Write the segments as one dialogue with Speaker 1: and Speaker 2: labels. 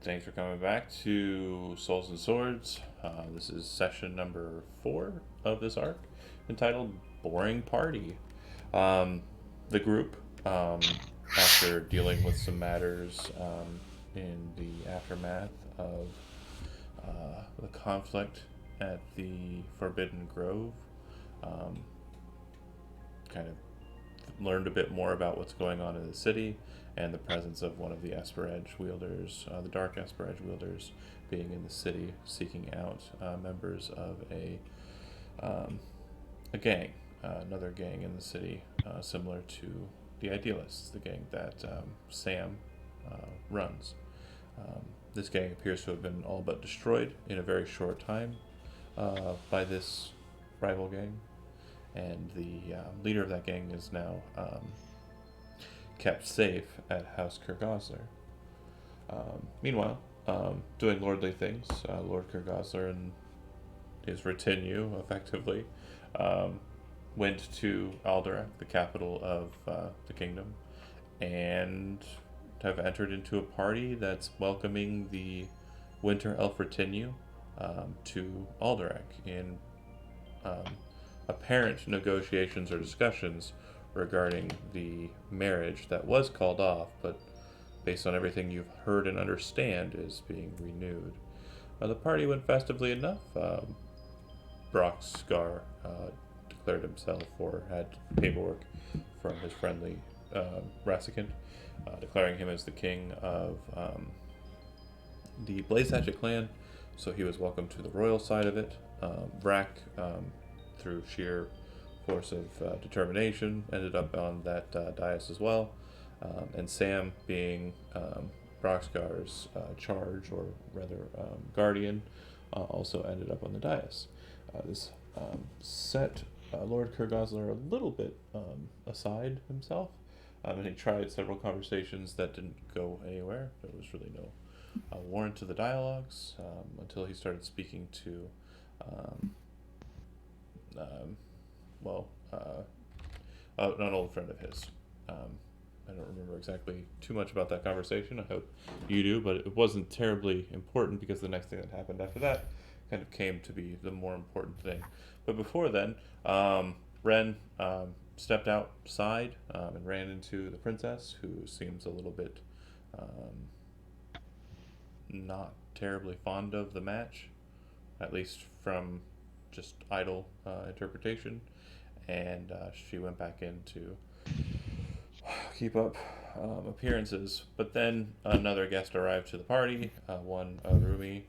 Speaker 1: Thanks for coming back to Souls and Swords. This is session number 4 of this arc, entitled Boring Party. Um, the group, after dealing with some matters in the aftermath of the conflict at the Forbidden Grove, um, kind of learned a bit more about what's going on in the city and the presence of one of the Esper Edge wielders, the Dark Esper Edge wielders, being in the city seeking out members of a gang, another gang in the city, similar to the Idealists, the gang that Sam runs. This gang appears to have been all but destroyed in a very short time by this rival gang, and the leader of that gang is now kept safe at House Kurgosler. Meanwhile, doing lordly things, Lord Kurgosler and his retinue, effectively, um, went to Alderac, the capital of the kingdom, and have entered into a party that's welcoming the Winter Elf retinue to Alderac in um, apparent negotiations or discussions regarding the marriage that was called off, but based on everything you've heard and understand, is being renewed. The party went festively enough. Brock Scar declared himself, or had paperwork from his friendly Rassicant, declaring him as the king of the Blaze Hatchet clan, so he was welcome to the royal side of it. Brack, through sheer force of determination, ended up on that dais as well. And Sam, being Broxgar's charge, or rather guardian, also ended up on the dais. This set Lord Kurgosler a little bit aside himself, and he tried several conversations that didn't go anywhere. There was really no warrant to the dialogues until he started speaking to, well, an old friend of his. I don't remember exactly too much about that conversation. I hope you do, but it wasn't terribly important because the next thing that happened after that kind of came to be the more important thing. But before then, Ren stepped outside and ran into the princess, who seems a little bit not terribly fond of the match, at least from just idle interpretation. And she went back in to keep up appearances. But then another guest arrived to the party, one Arumi,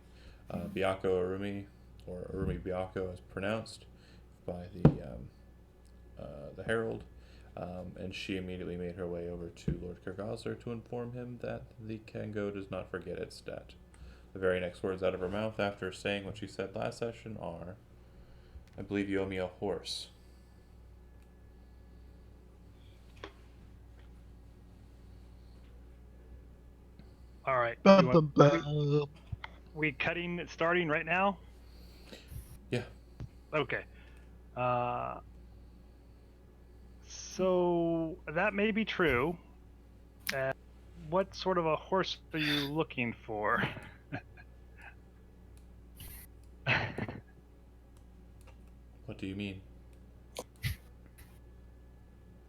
Speaker 1: Byako Arumi, or Arumi Byako as pronounced by the herald. And she immediately made her way over to Lord Kurgosler to inform him that the Kengo does not forget its debt. The very next words out of her mouth after saying what she said last session are, "I believe you owe me a horse."
Speaker 2: All right.
Speaker 3: Bum, bum, bum.
Speaker 2: We starting right now?
Speaker 1: Yeah.
Speaker 2: Okay. So that may be true. What sort of a horse are you looking for?
Speaker 1: What do you mean?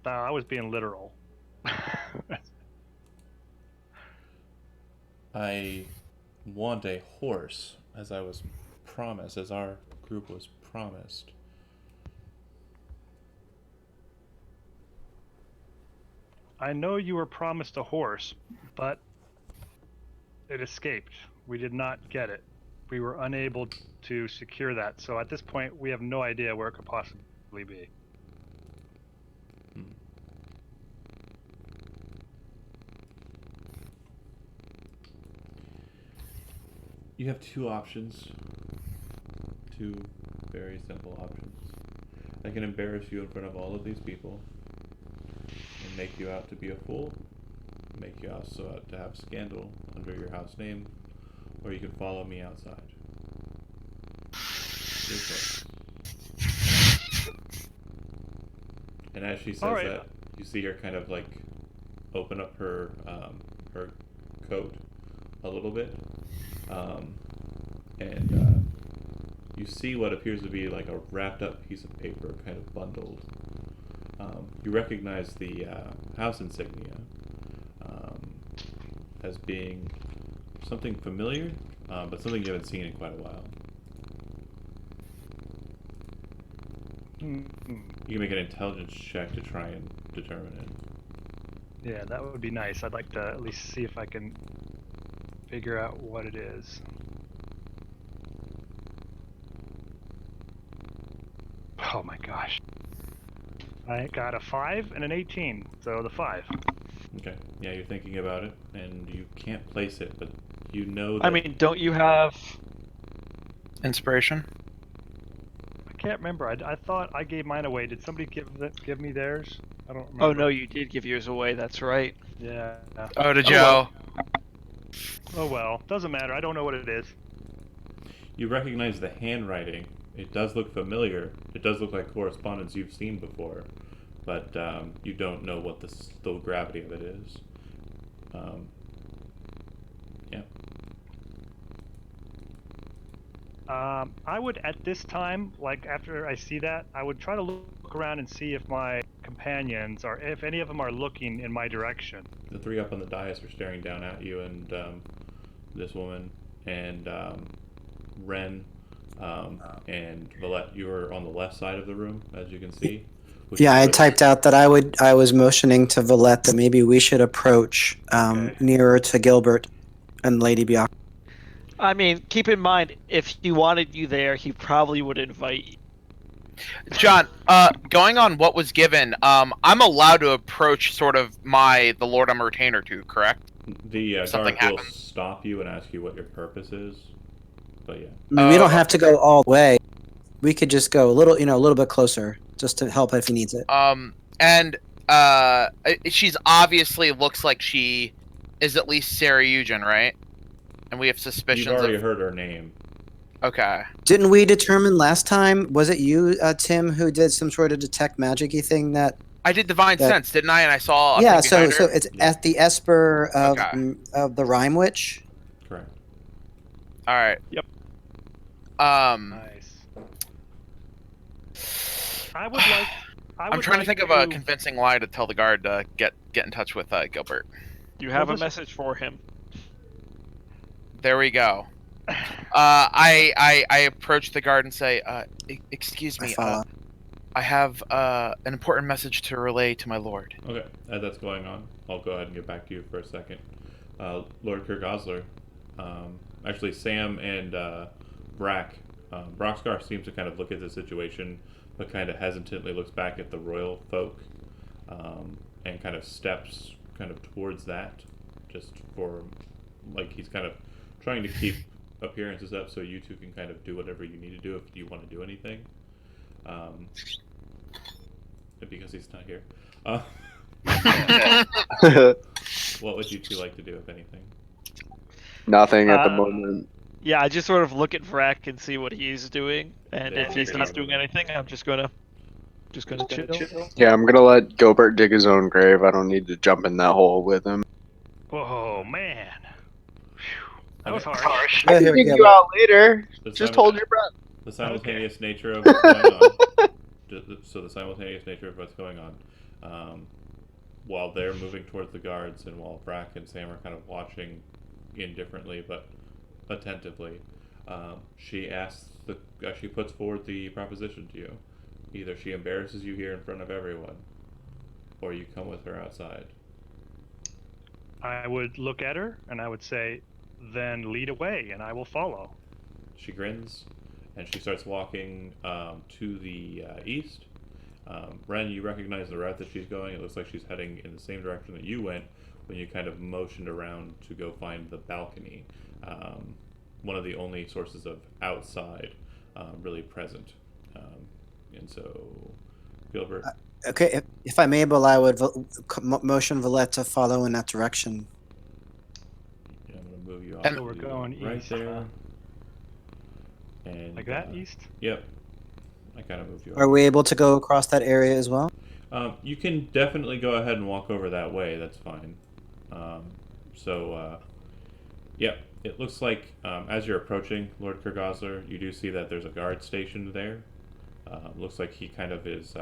Speaker 2: I was being literal.
Speaker 1: I want a horse, as I was promised, as our group was promised.
Speaker 2: I know you were promised a horse, but it escaped. We did not get it. We were unable to secure that. So at this point, we have no idea where it could possibly be.
Speaker 1: You have two options. Two very simple options. I can embarrass you in front of all of these people and make you out to be a fool, make you also out to have scandal under your house name, or you can follow me outside. Your choice. And as she says
Speaker 2: Alright.
Speaker 1: that, you see her kind of like open up her her coat a little bit, and you see what appears to be like a wrapped up piece of paper, kind of bundled. You recognize the house insignia as being something familiar, but something you haven't seen in quite a while. You can make an intelligence check to try and determine it.
Speaker 2: Yeah, that would be nice. I'd like to at least see if I can figure out what it is. Oh my gosh. I got a 5 and an 18, so the 5.
Speaker 1: Okay. Yeah, you're thinking about it, and you can't place it, but you know that...
Speaker 3: I mean, don't you have inspiration?
Speaker 2: I can't remember. I thought I gave mine away. Did somebody give me theirs? I don't remember.
Speaker 3: Oh no, you did give yours away. That's right.
Speaker 2: Yeah.
Speaker 3: Oh, to Joe.
Speaker 2: Oh well. Doesn't matter. I don't know what it is.
Speaker 1: You recognize the handwriting. It does look familiar. It does look like correspondence you've seen before, but you don't know what the gravity of it is. Yeah.
Speaker 2: I would, at this time, like after I see that, I would try to look around and see if my companions are, if any of them are looking in my direction.
Speaker 1: The three up on the dais are staring down at you, and this woman, and Ren, and Valette. You are on the left side of the room, as you can see.
Speaker 4: Yeah, I typed out that I was motioning to Valette that maybe we should approach nearer to Gilbert and Lady Bianca.
Speaker 3: I mean, keep in mind, if he wanted you there, he probably would invite you.
Speaker 5: John, going on what was given, I'm allowed to approach sort of the Lord I'm a retainer to, correct?
Speaker 1: The
Speaker 5: Something
Speaker 1: guard will
Speaker 5: happens.
Speaker 1: stop you and ask you what your purpose is. But yeah.
Speaker 4: I mean, we don't have to go all the way. We could just go a little bit closer, just to help if he needs it.
Speaker 5: And she's obviously looks like she is at least Sarah Eugen, right? And we have suspicions
Speaker 1: You've already
Speaker 5: of...
Speaker 1: heard her name.
Speaker 5: Okay.
Speaker 4: Didn't we determine last time? Was it you, Tim, who did some sort of detect magic-y thing that?
Speaker 5: I did divine sense, didn't I? And I saw.
Speaker 4: Yeah.
Speaker 5: Thing behind
Speaker 4: So
Speaker 5: her.
Speaker 4: it's at the Esper of
Speaker 5: Okay.
Speaker 4: of the Rhyme Witch.
Speaker 1: Correct.
Speaker 5: All right.
Speaker 3: Yep.
Speaker 2: Nice. I would like.
Speaker 5: I'm trying to think of a convincing lie to tell the guard to get in touch with Gilbert.
Speaker 3: You have
Speaker 2: Well,
Speaker 3: a message for him.
Speaker 5: There we go. I approach the guard and say, excuse me, I have an important message to relay to my lord.
Speaker 1: Okay, as that's going on, I'll go ahead and get back to you for a second. Lord Kirk Osler, actually Sam and Brack, Broxgar seems to kind of look at the situation, but kind of hesitantly looks back at the royal folk, and kind of steps kind of towards that, just for, like, he's kind of trying to keep appearances up so you two can kind of do whatever you need to do if you want to do anything. Because he's not here. What would you two like to do, if anything?
Speaker 6: Nothing at the moment.
Speaker 3: Yeah, I just sort of look at Vrak and see what he's doing, and
Speaker 1: Yeah,
Speaker 3: if he's
Speaker 1: figure
Speaker 3: not
Speaker 1: it
Speaker 3: doing
Speaker 1: out.
Speaker 3: anything, I'm just gonna chill.
Speaker 6: Yeah, I'm gonna let Gilbert dig his own grave. I don't need to jump in that hole with him.
Speaker 2: Whoa, man. Whew. That was
Speaker 1: Okay.
Speaker 2: harsh.
Speaker 4: Yeah,
Speaker 6: I
Speaker 4: here
Speaker 6: can
Speaker 4: we
Speaker 6: dig
Speaker 4: go.
Speaker 6: you out later.
Speaker 1: The
Speaker 6: Just
Speaker 1: simul-
Speaker 6: hold your breath.
Speaker 1: The simultaneous nature of what's going on. So the simultaneous nature of what's going on. While they're moving towards the guards, and while Brack and Sam are kind of watching indifferently but attentively, she puts forward the proposition to you. Either she embarrasses you here in front of everyone, or you come with her outside.
Speaker 2: I would look at her and I would say, then lead away and I will follow.
Speaker 1: She grins, and she starts walking to the east. Ren, you recognize the route that she's going. It looks like she's heading in the same direction that you went when you kind of motioned around to go find the balcony. One of the only sources of outside really present. And so, Gilbert.
Speaker 4: Okay, if I'm able, I would motion Valette to follow in that direction.
Speaker 1: I'm going to move you off.
Speaker 5: And
Speaker 2: So we're
Speaker 1: to
Speaker 2: going
Speaker 1: right
Speaker 2: east,
Speaker 1: there.
Speaker 2: huh?
Speaker 1: And,
Speaker 2: Like that, east?
Speaker 1: Yep. I kind of moved you.
Speaker 4: Are we able to go across that area as well?
Speaker 1: You can definitely go ahead and walk over that way. That's fine. Yep. It looks like as you're approaching Lord Kurgazler, you do see that there's a guard stationed there. Looks like he kind of is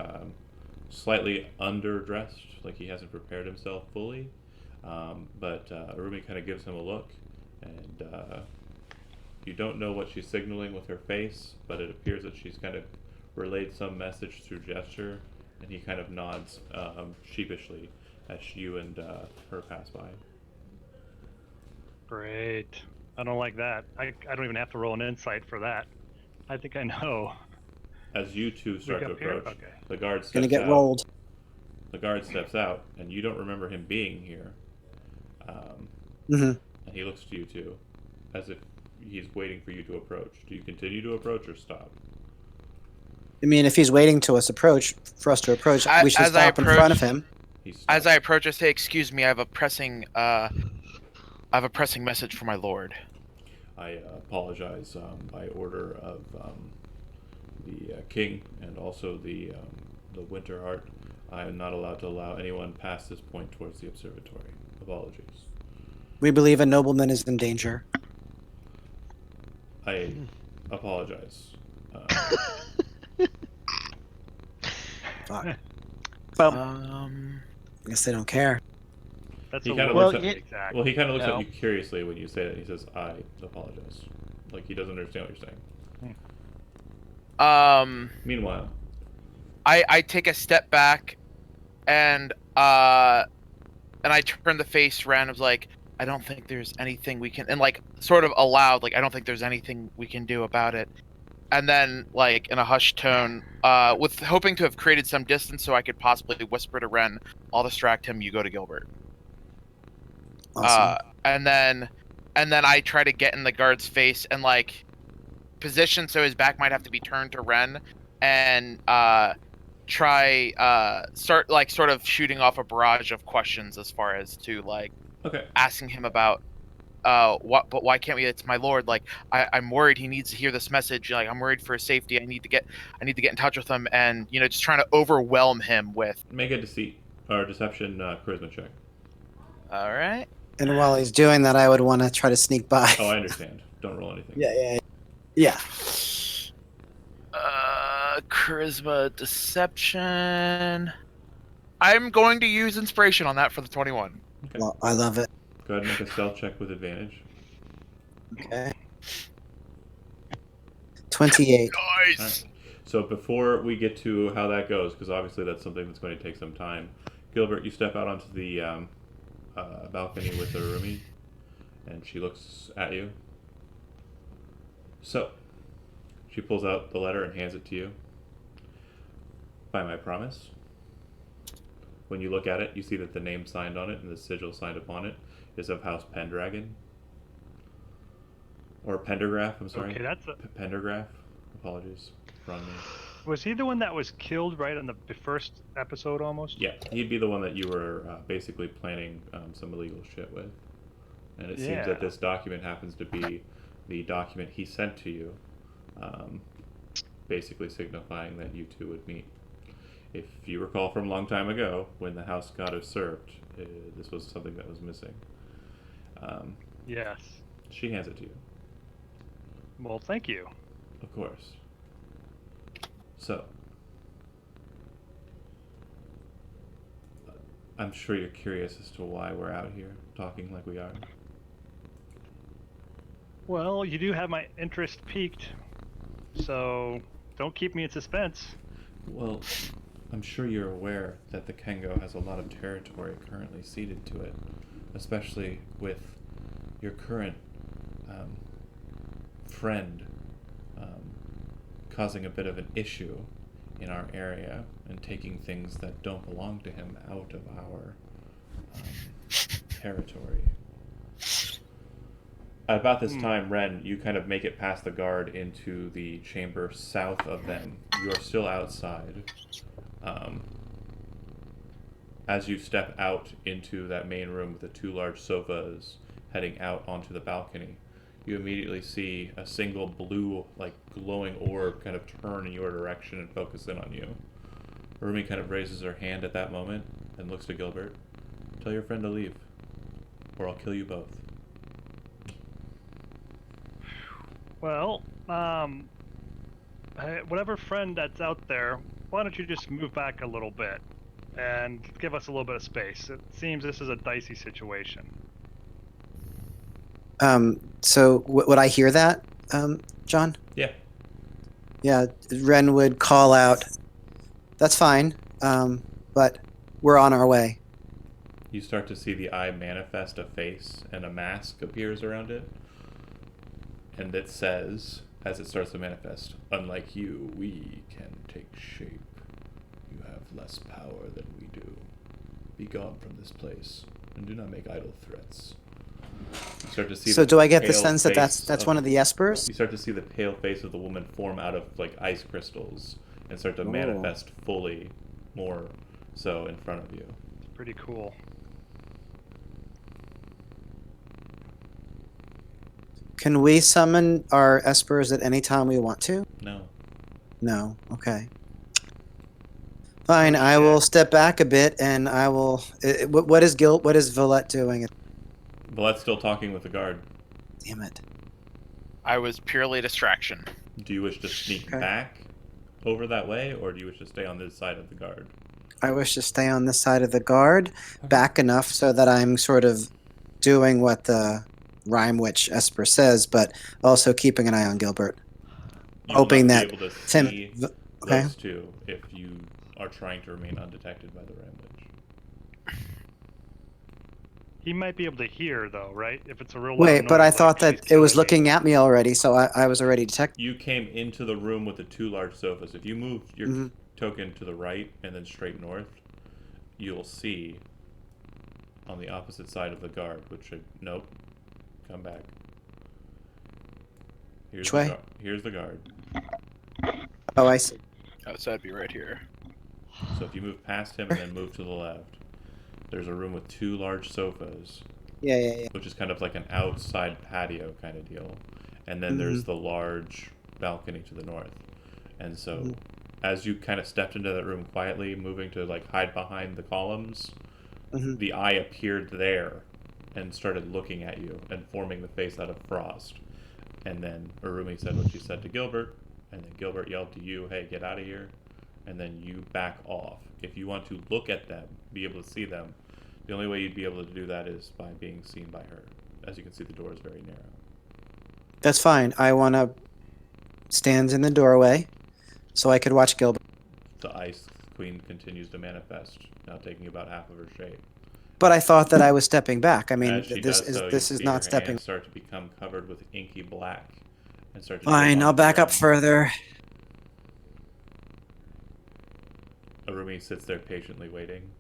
Speaker 1: slightly underdressed, like he hasn't prepared himself fully. But Arumi kind of gives him a look, and you don't know what she's signaling with her face, but it appears that she's kind of relayed some message through gesture, and he kind of nods sheepishly as you and her pass by.
Speaker 2: Great. I don't like that. I don't even have to roll an insight for that. I think I know.
Speaker 1: As you two start to
Speaker 2: up here?
Speaker 1: approach,
Speaker 2: Okay.
Speaker 1: the guard steps
Speaker 4: Gonna get
Speaker 1: out.
Speaker 4: rolled.
Speaker 1: The guard steps out, and you don't remember him being here.
Speaker 4: hmm
Speaker 1: And he looks to you too, as if he's waiting for you to approach. Do you continue to approach or stop?
Speaker 4: I mean, if he's waiting to us approach, for us to approach, we should
Speaker 5: As I
Speaker 4: stop in front of
Speaker 5: approach-
Speaker 4: him.
Speaker 1: He stops.
Speaker 5: As I approach, I say, "Excuse me, I have a pressing message for my lord."
Speaker 1: I apologize by order of the king and also the Winter Heart. I am not allowed to allow anyone past this point towards the observatory. Apologies.
Speaker 4: We believe a nobleman is in danger.
Speaker 1: I apologize.
Speaker 4: Fuck.
Speaker 3: Bum.
Speaker 4: I guess they don't care.
Speaker 2: That's
Speaker 1: He
Speaker 2: a
Speaker 1: kinda
Speaker 2: little
Speaker 1: looks at-
Speaker 2: exact.
Speaker 1: Well, he kind of looks
Speaker 3: No.
Speaker 1: at you curiously when you say that. He says, "I apologize," like he doesn't understand what you're saying. Meanwhile,
Speaker 5: I take a step back, and I turn to face Ren. I was like, "I don't think there's anything we can," and like sort of aloud, like, "I don't think there's anything we can do about it." And then, like in a hushed tone, with hoping to have created some distance so I could possibly whisper to Ren, "I'll distract him. You go to Gilbert."
Speaker 4: Awesome.
Speaker 5: And then I try to get in the guard's face and like position so his back might have to be turned to Ren, and try start like sort of shooting off a barrage of questions as far as to like
Speaker 1: okay.
Speaker 5: asking him about but why can't we? It's my lord. Like I'm worried he needs to hear this message. Like I'm worried for his safety. I need to get in touch with him, and just trying to overwhelm him with.
Speaker 1: Make a deceit or deception charisma check.
Speaker 5: All right.
Speaker 4: And while he's doing that, I would want to try to sneak by.
Speaker 1: Oh, I understand. Don't roll anything.
Speaker 4: Yeah.
Speaker 5: Charisma deception. I'm going to use inspiration on that for the 21.
Speaker 1: Okay.
Speaker 4: Well, I love it.
Speaker 1: Go ahead and make a stealth check with advantage.
Speaker 4: Okay. 28.
Speaker 5: Nice.
Speaker 1: Alright. So before we get to how that goes, because obviously that's something that's going to take some time, Gilbert, you step out onto the balcony with Arumi, and she looks at you. So, she pulls out the letter and hands it to you. By my promise. When you look at it, you see that the name signed on it and the sigil signed upon it is of House Pendragon. Or Pendergraph, I'm sorry.
Speaker 2: Okay, that's a,
Speaker 1: Pendergraph. Apologies. Wrong name.
Speaker 2: was he the one that was killed right in the first episode almost?
Speaker 1: Yeah, he'd be the one that you were basically planning some illegal shit with. And it seems
Speaker 2: Yeah.
Speaker 1: that this document happens to be the document he sent to you, basically signifying that you two would meet. If you recall from a long time ago, when the house got usurped, this was something that was missing.
Speaker 2: Yes.
Speaker 1: She hands it to you,
Speaker 2: Well, thank you.
Speaker 1: of course. So, I'm sure you're curious as to why we're out here talking like we are.
Speaker 2: Well, you do have my interest piqued, so don't keep me in suspense.
Speaker 1: Well, I'm sure you're aware that the Kengo has a lot of territory currently ceded to it, especially with your current friend causing a bit of an issue in our area and taking things that don't belong to him out of our territory. At about this time, Ren, you kind of make it past the guard into the chamber south of them. You are still outside. As you step out into that main room with the two large sofas heading out onto the balcony, you immediately see a single blue, like, glowing orb kind of turn in your direction and focus in on you. Arumi kind of raises her hand at that moment and looks to Gilbert. Tell your friend to leave, or I'll kill you both.
Speaker 2: Well, hey, whatever friend that's out there, why don't you just move back a little bit and give us a little bit of space? It seems this is a dicey situation.
Speaker 4: So would I hear that, John?
Speaker 1: Yeah.
Speaker 4: Yeah, Ren would call out, "That's fine, but we're on our way."
Speaker 1: You start to see the eye manifest a face, and a mask appears around it. And it says, as it starts to manifest, "Unlike you, we can take shape. You have less power than we do. Be gone from this place, and do not make idle threats." You start to see.
Speaker 4: So
Speaker 1: the
Speaker 4: do I get the
Speaker 1: pale
Speaker 4: sense that
Speaker 1: face
Speaker 4: that's one of the Espers?
Speaker 1: You start to see the pale face of the woman form out of like ice crystals and start to manifest fully, more so in front of you.
Speaker 2: It's pretty cool.
Speaker 4: Can we summon our Espers at any time we want to?
Speaker 1: No.
Speaker 4: No. Okay. Fine. I will step back a bit, and I will. What is What is Villette doing?
Speaker 1: Valette's still talking with the guard.
Speaker 4: Damn it.
Speaker 5: I was purely a distraction.
Speaker 1: Do you wish to sneak
Speaker 4: Okay.
Speaker 1: back over that way, or do you wish to stay on this side of the guard?
Speaker 4: I wish to stay on this side of the guard, back enough so that I'm sort of doing what the Rhyme Witch Esper says, but also keeping an eye on Gilbert.
Speaker 1: You
Speaker 4: Hoping
Speaker 1: will
Speaker 4: that
Speaker 1: not be able to
Speaker 4: Tim.
Speaker 1: see
Speaker 4: Okay.
Speaker 1: those two if you are trying to remain undetected by the Ram Witch.
Speaker 2: He might be able to hear, though, right? If it's a real loud
Speaker 4: Wait, but
Speaker 2: noise,
Speaker 4: I
Speaker 2: like
Speaker 4: thought
Speaker 2: she's
Speaker 4: that it was
Speaker 2: killing me.
Speaker 4: looking at me already, so I was already detected.
Speaker 1: You came into the room with the two large sofas. If you move your
Speaker 4: Mhm.
Speaker 1: token to the right and then straight north, you'll see on the opposite side of the guard, which should... Nope. Come back. Here's
Speaker 4: Which
Speaker 1: the
Speaker 4: way?
Speaker 1: Here's the guard.
Speaker 4: Oh, I see.
Speaker 5: Oh, so that'd be right here.
Speaker 1: So if you move past him and then move to the left, there's a room with two large sofas,
Speaker 4: Yeah.
Speaker 1: which is kind of like an outside patio kind of deal. And then there's the large balcony to the north. And so as you kind of stepped into that room quietly, moving to like hide behind the columns,
Speaker 4: Mhm.
Speaker 1: the eye appeared there and started looking at you and forming the face out of frost. And then Urumi said what she said to Gilbert, and then Gilbert yelled to you, "Hey, get out of here." And then you back off. If you want to look at them, be able to see them, the only way you'd be able to do that is by being seen by her. As you can see, the door is very narrow.
Speaker 4: That's fine. I want to stand in the doorway so I could watch Gilbert.
Speaker 1: The Ice Queen continues to manifest, now taking about half of her shape.
Speaker 4: But I thought that I was stepping back. I mean,
Speaker 1: As she
Speaker 4: this
Speaker 1: does
Speaker 4: is
Speaker 1: so,
Speaker 4: this
Speaker 1: you
Speaker 4: is
Speaker 1: see
Speaker 4: not
Speaker 1: her
Speaker 4: stepping.
Speaker 1: hands start to become covered with inky black and start to
Speaker 4: Fine,
Speaker 1: dip
Speaker 4: I'll
Speaker 1: onto the
Speaker 4: back up
Speaker 1: ground.
Speaker 4: further.
Speaker 1: Urumi sits there patiently waiting,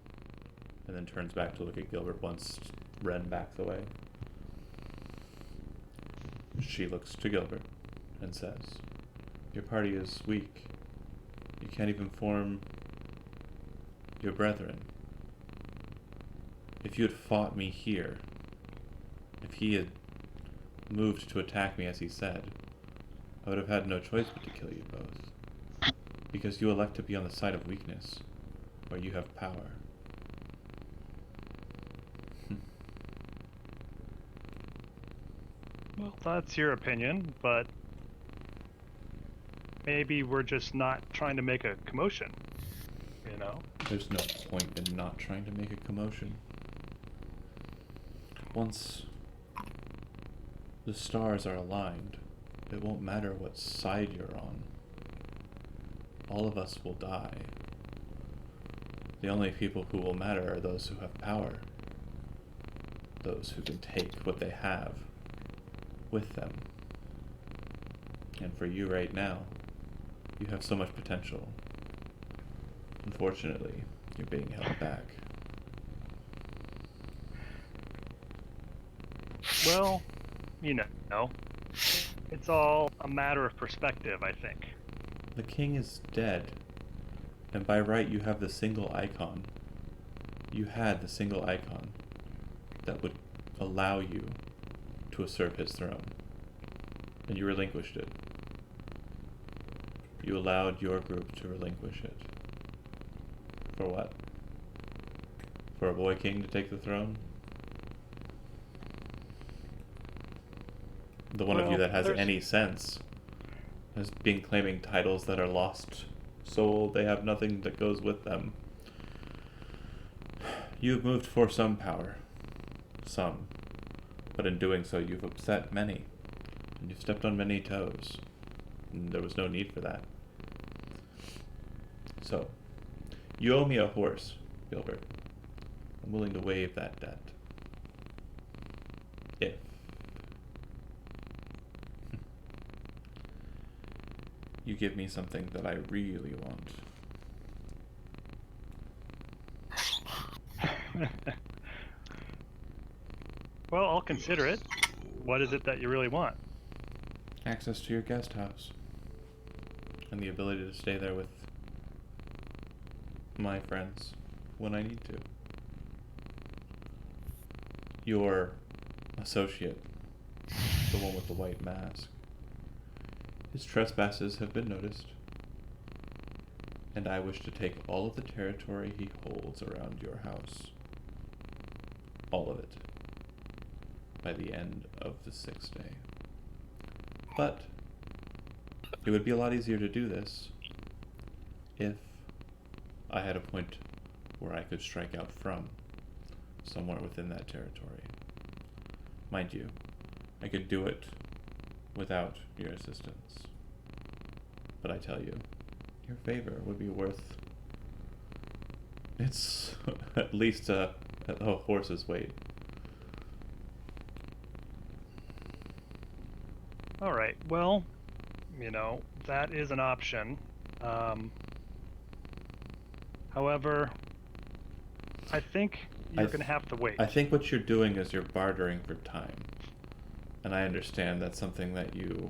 Speaker 1: and then turns back to look at Gilbert once Ren backs away. She looks to Gilbert and says, "Your party is weak. You can't even form your brethren. If you had fought me here, if he had moved to attack me as he said, I would have had no choice but to kill you both. Because you elect to be on the side of weakness, where you have power."
Speaker 2: Well, that's your opinion, but maybe we're just not trying to make a commotion, you know?
Speaker 1: There's no point in not trying to make a commotion. Once the stars are aligned, it won't matter what side you're on. All of us will die. The only people who will matter are those who have power. Those who can take what they have with them. And for you right now, you have so much potential. Unfortunately, you're being held back.
Speaker 2: Well, you know, it's all a matter of perspective, I think.
Speaker 1: The king is dead, and by right you have the single icon. You had the single icon that would allow you to usurp his throne, and you relinquished it. You allowed your group to relinquish it. For what? For a boy king to take the throne? The one of you
Speaker 2: Well,
Speaker 1: that has
Speaker 2: there's-
Speaker 1: any sense has been claiming titles that are lost, so old they have nothing that goes with them. You've moved for some power. Some. But in doing so, you've upset many. And you've stepped on many toes. And there was no need for that. So, you owe me a horse, Gilbert. I'm willing to waive that debt. If. You give me something that I really want.
Speaker 2: Well, I'll consider it. What is it that you really want?
Speaker 1: Access to your guest house. And the ability to stay there with my friends when I need to. Your associate, the one with the white mask, his trespasses have been noticed, and I wish to take all of the territory he holds around your house. All of it. By the end of the 6th day. But it would be a lot easier to do this if I had a point where I could strike out from, somewhere within that territory. Mind you, I could do it without your assistance. But I tell you, your favor would be worth, it's at least a horse's weight.
Speaker 2: All right. Well, that is an option. However, I think you're going to have to wait.
Speaker 1: I think what you're doing is you're bartering for time. And I understand that's something that you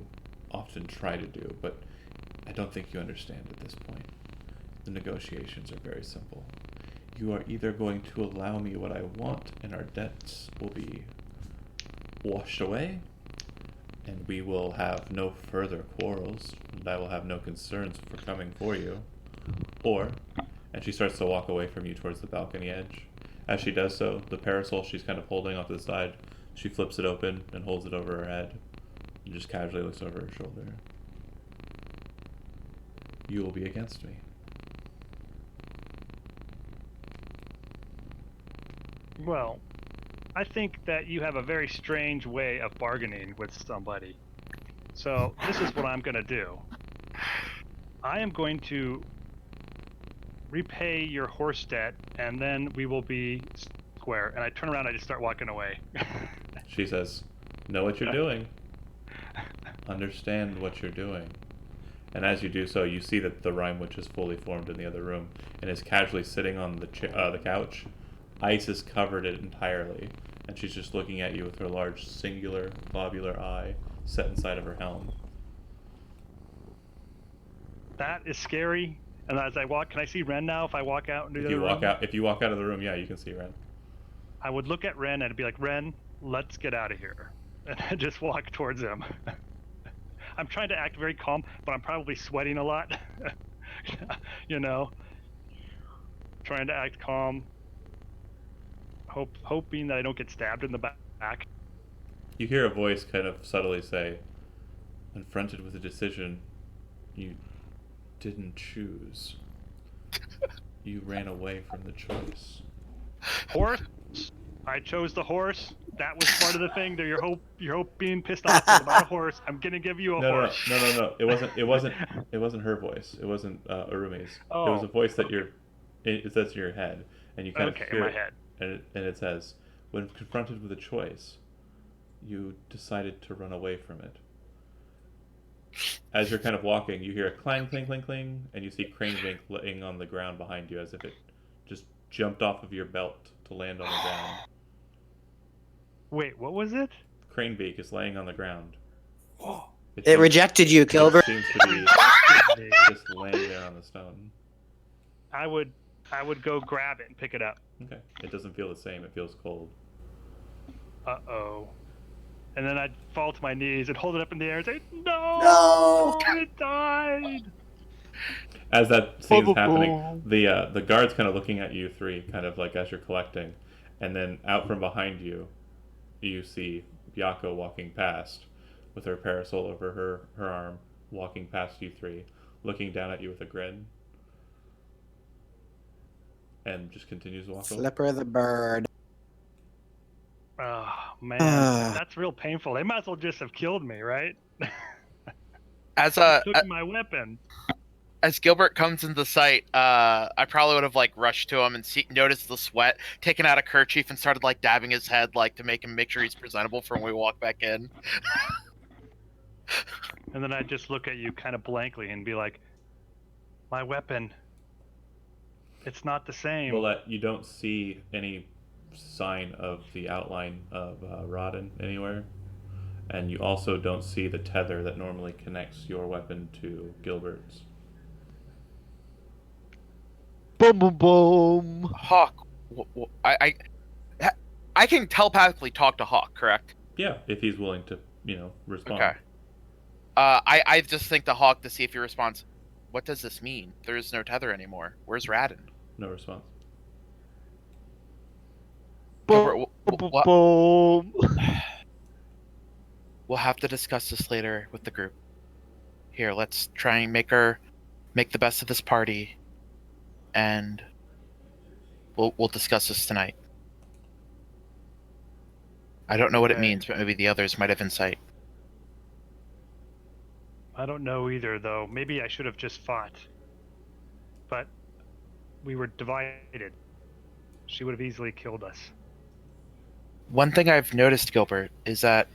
Speaker 1: often try to do, but I don't think you understand at this point. The negotiations are very simple. You are either going to allow me what I want and our debts will be washed away, and we will have no further quarrels, and I will have no concerns for coming for you. Or, and she starts to walk away from you towards the balcony edge. As she does so, the parasol she's kind of holding off to the side, she flips it open and holds it over her head, and just casually looks over her shoulder. You will be against me.
Speaker 2: Well, I think that you have a very strange way of bargaining with somebody. So this is what I'm going to do. I am going to repay your horse debt, and then we will be square. And I turn around and I just start walking away.
Speaker 1: She says, know what you're doing. Understand what you're doing. And as you do so, you see that the Rime Witch is fully formed in the other room and is casually sitting on the couch. Ice has covered it entirely, and she's just looking at you with her large, singular, globular eye set inside of her helm.
Speaker 2: That is scary. And as I walk, can I see Ren now if I walk out into the other room?
Speaker 1: If you walk out of the room, yeah, you can see Ren.
Speaker 2: I would look at Ren and I'd be like, Ren, let's get out of here. And I just walk towards him. I'm trying to act very calm, but I'm probably sweating a lot. Trying to act calm. Hoping that I don't get stabbed in the back.
Speaker 1: You hear a voice kind of subtly say, confronted with a decision you didn't choose. You ran away from the choice.
Speaker 2: Horse? I chose the horse. That was part of the thing. There, your hope being pissed off about a horse. I'm gonna give you a horse.
Speaker 1: No. It wasn't her voice. It wasn't Urumi's.
Speaker 2: Oh.
Speaker 1: It was a voice that's in your head, and you kind of
Speaker 2: Okay,
Speaker 1: hear
Speaker 2: in my
Speaker 1: it,
Speaker 2: head.
Speaker 1: and it says, when confronted with a choice, you decided to run away from it. As you're kind of walking, you hear a clang, clang, clang, clang, and you see Cranebeak laying on the ground behind you as if it just jumped off of your belt to land on the ground.
Speaker 2: Wait, what was it?
Speaker 1: Cranebeak is laying on the ground.
Speaker 4: It rejected you, Gilbert.
Speaker 1: It seems to be just laying there on the stone.
Speaker 2: I would go grab it and pick it up.
Speaker 1: Okay. It doesn't feel the same. It feels cold.
Speaker 2: Uh-oh. And then I'd fall to my knees and hold it up in the air and say, No!
Speaker 4: No!
Speaker 2: It died!
Speaker 1: As that scene's happening, the guard's kind of looking at you three, kind of like as you're collecting, and then out from behind you, you see Byakko walking past with her parasol over her arm, walking past you three, looking down at you with a grin, and just continues to walk away.
Speaker 4: Flipper the bird.
Speaker 2: Oh man,
Speaker 4: Ah.
Speaker 2: that's real painful. They might as well just have killed me, right?
Speaker 5: As
Speaker 2: Took my weapon.
Speaker 5: as Gilbert comes into sight, I probably would have like rushed to him and noticed the sweat, taken out a kerchief and started like dabbing his head, like to make sure he's presentable for when we walk back in.
Speaker 2: And then I'd just look at you kind of blankly and be like, my weapon. It's not the same.
Speaker 1: Well, you don't see any sign of the outline of Rodden anywhere, and you also don't see the tether that normally connects your weapon to Gilbert's.
Speaker 3: Boom, boom, boom.
Speaker 5: Hawk, I can telepathically talk to Hawk, correct?
Speaker 1: Yeah, if he's willing to, respond.
Speaker 5: Okay. I just think to Hawk to see if he responds. What does this mean? There is no tether anymore. Where's Radin?
Speaker 1: No response.
Speaker 5: Gilbert,
Speaker 3: Boom, boom, boom.
Speaker 5: we'll have to discuss this later with the group. Here, let's try and make the best of this party, and we'll discuss this tonight. I don't know what it
Speaker 2: Okay.
Speaker 5: means, but maybe the others might have insight.
Speaker 2: I don't know either, though. Maybe I should have just fought. But we were divided. She would have easily killed us.
Speaker 5: One thing I've noticed, Gilbert, is that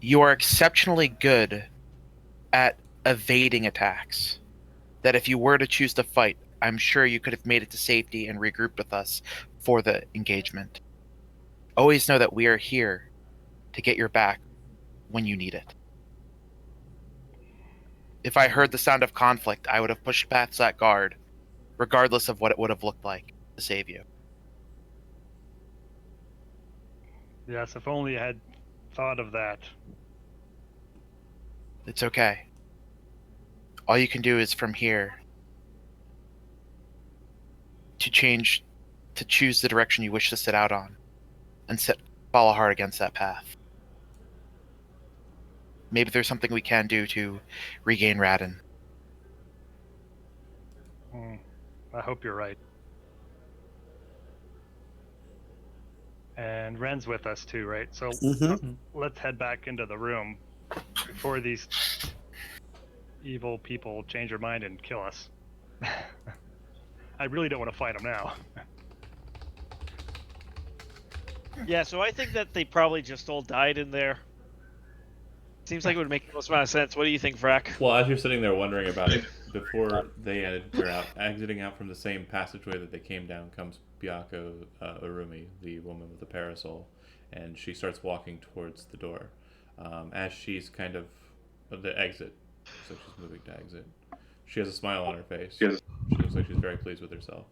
Speaker 5: you are exceptionally good at evading attacks. That if you were to choose to fight, I'm sure you could have made it to safety and regrouped with us for the engagement. Always know that we are here to get your back when you need it. If I heard the sound of conflict, I would have pushed past that guard, regardless of what it would have looked like, to save you.
Speaker 2: Yes, if only I had thought of that.
Speaker 5: It's okay. All you can do is from here to choose the direction you wish to set out on, and follow hard against that path. Maybe there's something we can do to regain Radin.
Speaker 2: I hope you're right. And Ren's with us too, right? So let's head back into the room before these evil people change their mind and kill us. I really don't want to fight them now.
Speaker 3: Yeah, so I think that they probably just all died in there. Seems like it would make the most amount of sense. What do you think, Vrac?
Speaker 1: Well, as you're sitting there wondering about it, before they enter out, exiting out from the same passageway that they came down, comes Byako Urumi, the woman with the parasol, and she starts walking towards the door. As she's kind of the exit, so she's moving to exit. She has a smile on her face. She looks like she's very pleased with herself.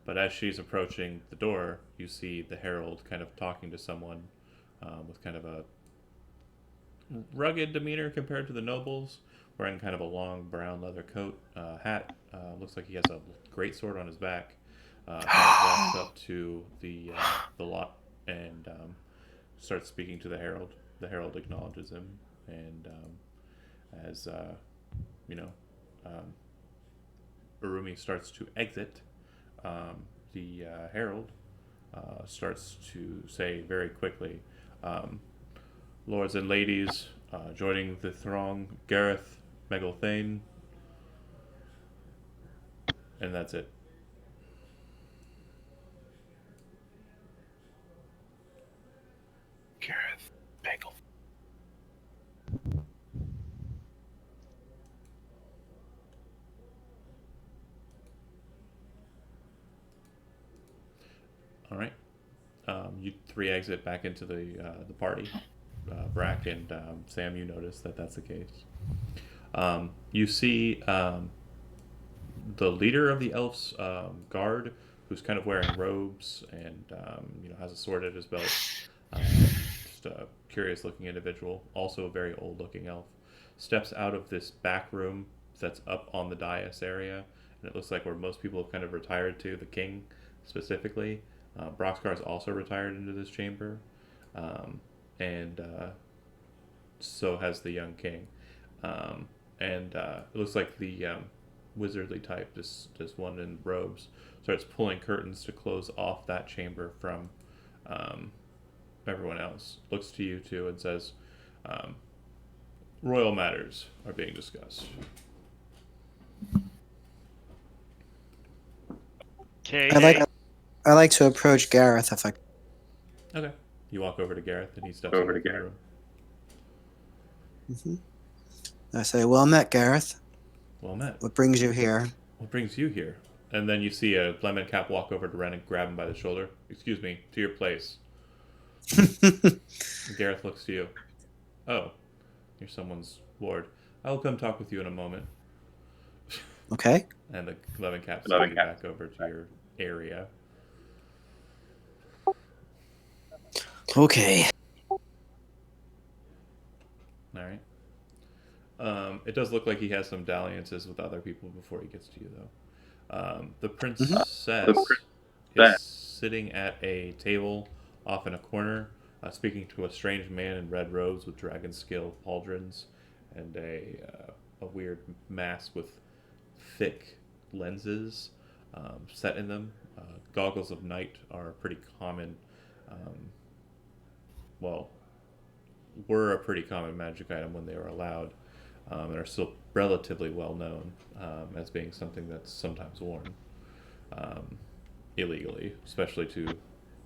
Speaker 1: But as she's approaching the door, you see the herald kind of talking to someone with kind of a rugged demeanor compared to the nobles, wearing kind of a long brown leather coat, hat. Looks like he has a great sword on his back. Walks up to the lot and starts speaking to the herald. The herald acknowledges him, and as Urumi starts to exit, the herald starts to say very quickly, lords and ladies, joining the throng, Gareth Megalthane, and that's it.
Speaker 5: Gareth Bagel.
Speaker 1: All right. You three exit back into the party. Brack and Sam, you notice that that's the case. You see the leader of the elves guard, who's kind of wearing robes and has a sword at his belt. Just a curious-looking individual, also a very old-looking elf, steps out of this back room that's up on the dais area, and it looks like where most people have kind of retired to, the king specifically. Broxgar is also retired into this chamber. and so has the young king. And it looks like the wizardly type, this one in robes, starts pulling curtains to close off that chamber from everyone else. Looks to you two and says, "Royal matters are being discussed."
Speaker 3: Okay.
Speaker 4: I like to approach Gareth if I.
Speaker 1: Okay. You walk over to Gareth, and he steps over to Gareth.
Speaker 4: I say, "Well met, Gareth.
Speaker 1: Well met.
Speaker 4: What brings you here?"
Speaker 1: What brings you here? And then you see a lemon cap walk over to Ren and grab him by the shoulder. "Excuse me, to your place." Gareth looks to you. "Oh, you're someone's lord. I'll come talk with you in a moment."
Speaker 4: Okay.
Speaker 1: And the lemon cap sends you back over to your area.
Speaker 4: Okay.
Speaker 1: Alright. It does look like he has some dalliances with other people before he gets to you, though. The princess is sitting at a table off in a corner, speaking to a strange man in red robes with dragon scale pauldrons and a weird mask with thick lenses set in them. Goggles of night are pretty common. Were a pretty common magic item when they were allowed, and are still relatively well known as being something that's sometimes worn illegally, especially to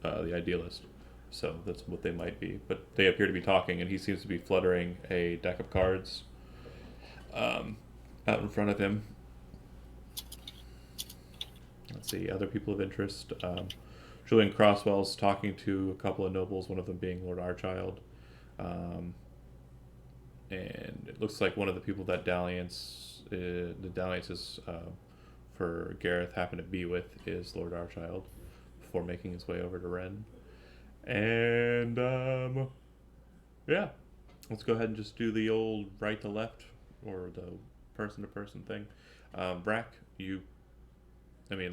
Speaker 1: the idealist. So that's what they might be. But they appear to be talking, and he seems to be fluttering a deck of cards out in front of him. Let's see, other people of interest. Julian Crosswell's talking to a couple of nobles, one of them being Lord Archild. And it looks like one of the people that the dalliances for Gareth happen to be with is Lord Archild before making his way over to Ren. And yeah, let's go ahead and just do the old right to left or the person to person thing. Brack, it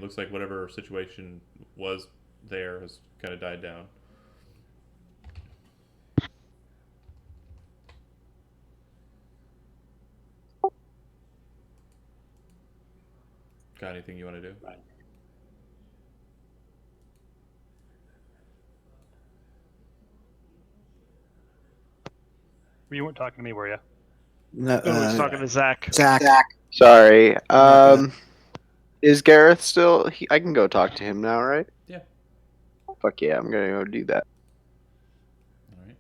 Speaker 1: looks like whatever situation was there has kind of died down. Got anything you want to do?
Speaker 2: You weren't talking to me, were you?
Speaker 4: No,
Speaker 3: I was talking to Zach.
Speaker 4: Zach.
Speaker 6: Sorry. Is Gareth still? I can go talk to him now, right?
Speaker 1: Yeah.
Speaker 6: Fuck yeah, I'm gonna go do that.
Speaker 1: All right.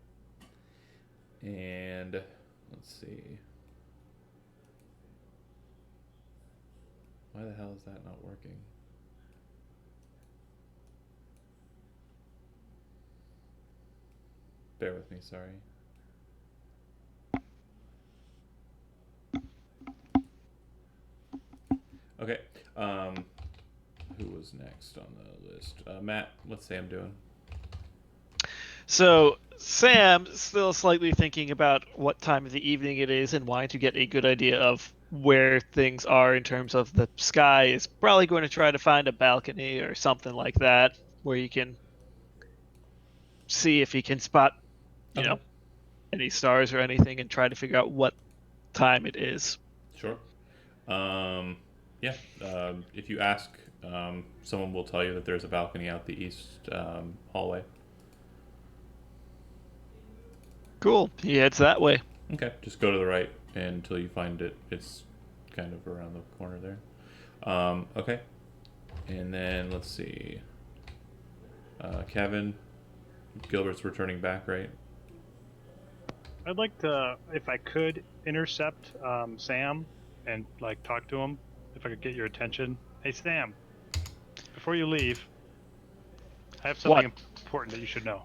Speaker 1: And let's see. Why the hell is that not working? Bear with me, sorry. Okay. Who was next on the list? Matt, what's Sam doing?
Speaker 3: So Sam still slightly thinking about what time of the evening it is and wanting to get a good idea of where things are in terms of the sky, is probably going to try to find a balcony or something like that where he can see if he can spot, you know, any stars or anything and try to figure out what time it is.
Speaker 1: Sure. Yeah. If you ask, someone will tell you that there's a balcony out the east hallway.
Speaker 3: Cool. He heads that way.
Speaker 1: Okay. Just go to the right until you find it. It's kind of around the corner there. Okay. And then let's see. Kevin, Gilbert's returning back, right?
Speaker 2: I'd like to, if I could, intercept Sam and talk to him. If I could get your attention. Hey Sam, before you leave, I have something important that you should know.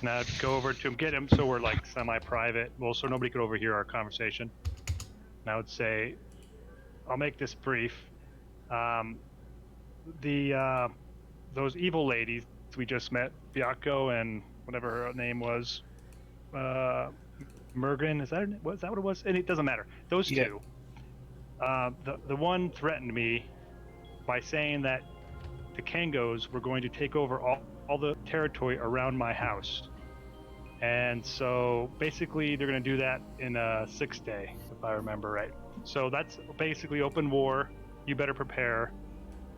Speaker 2: And I'd go over to him, get him, so we're semi-private. Well, so nobody could overhear our conversation. And I would say, I'll make this brief. Those evil ladies we just met, Biako and whatever her name was, Mergen, is that what it was? And it doesn't matter. Those two. The one threatened me by saying that the Kangos were going to take over all the territory around my house. And so basically, they're going to do that in a 6-day, if I remember right. So that's basically open war. You better prepare.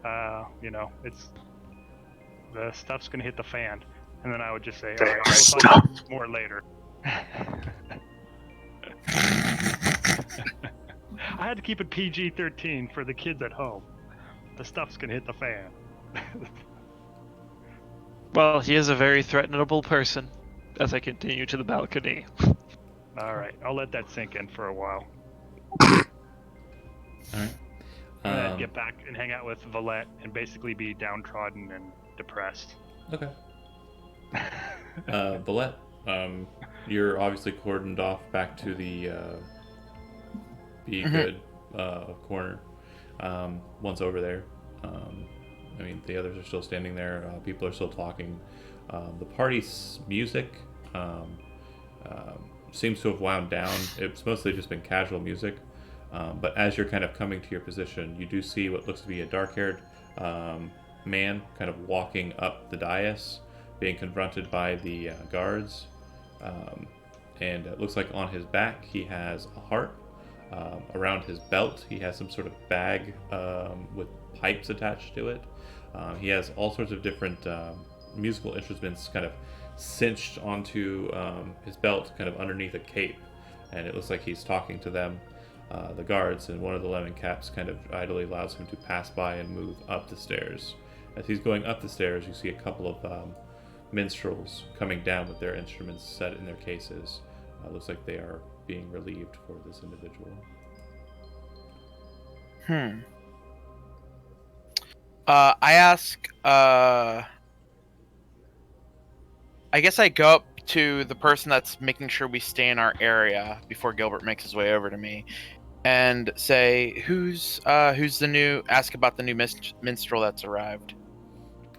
Speaker 2: It's the stuff's going to hit the fan. And then I would just say, all right, we'll talk more later. I had to keep it PG-13 for the kids at home. The stuff's going to hit the fan.
Speaker 3: Well, he is a very threatenable person. As I continue to the balcony.
Speaker 2: All right, I'll let that sink in for a while.
Speaker 1: All right.
Speaker 2: And then get back and hang out with Valette and basically be downtrodden and depressed.
Speaker 1: Okay. Valette, you're obviously cordoned off back to the Be Good corner. Once over there, the others are still standing there. People are still talking. The party's music seems to have wound down. It's mostly just been casual music. But as you're kind of coming to your position, you do see what looks to be a dark-haired man kind of walking up the dais, being confronted by the guards. And it looks like on his back he has a harp. Around his belt he has some sort of bag with pipes attached to it. He has all sorts of different musical instruments kind of cinched onto his belt, kind of underneath a cape, and it looks like he's talking to them, the guards, and one of the lemon caps kind of idly allows him to pass by and move up the stairs. As he's going up the stairs, you see a couple of minstrels coming down with their instruments set in their cases. Looks like they are being relieved for this individual.
Speaker 5: I ask, I guess I go up to the person that's making sure we stay in our area before Gilbert makes his way over to me, and say, who's the new? Ask about the new minstrel that's arrived.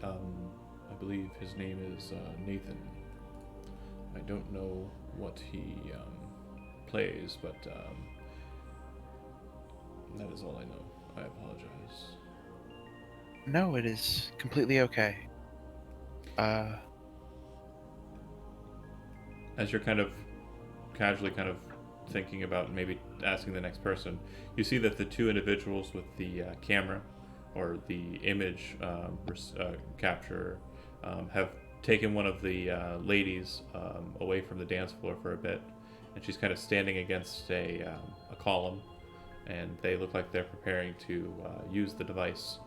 Speaker 1: I believe his name is Nathan. I don't know what he plays, but that is all I know. I apologize.
Speaker 5: No, it is completely okay.
Speaker 1: As you're kind of casually kind of thinking about maybe asking the next person, you see that the two individuals with the camera or the image capture have taken one of the ladies away from the dance floor for a bit, and she's kind of standing against a column, and they look like they're preparing to use the device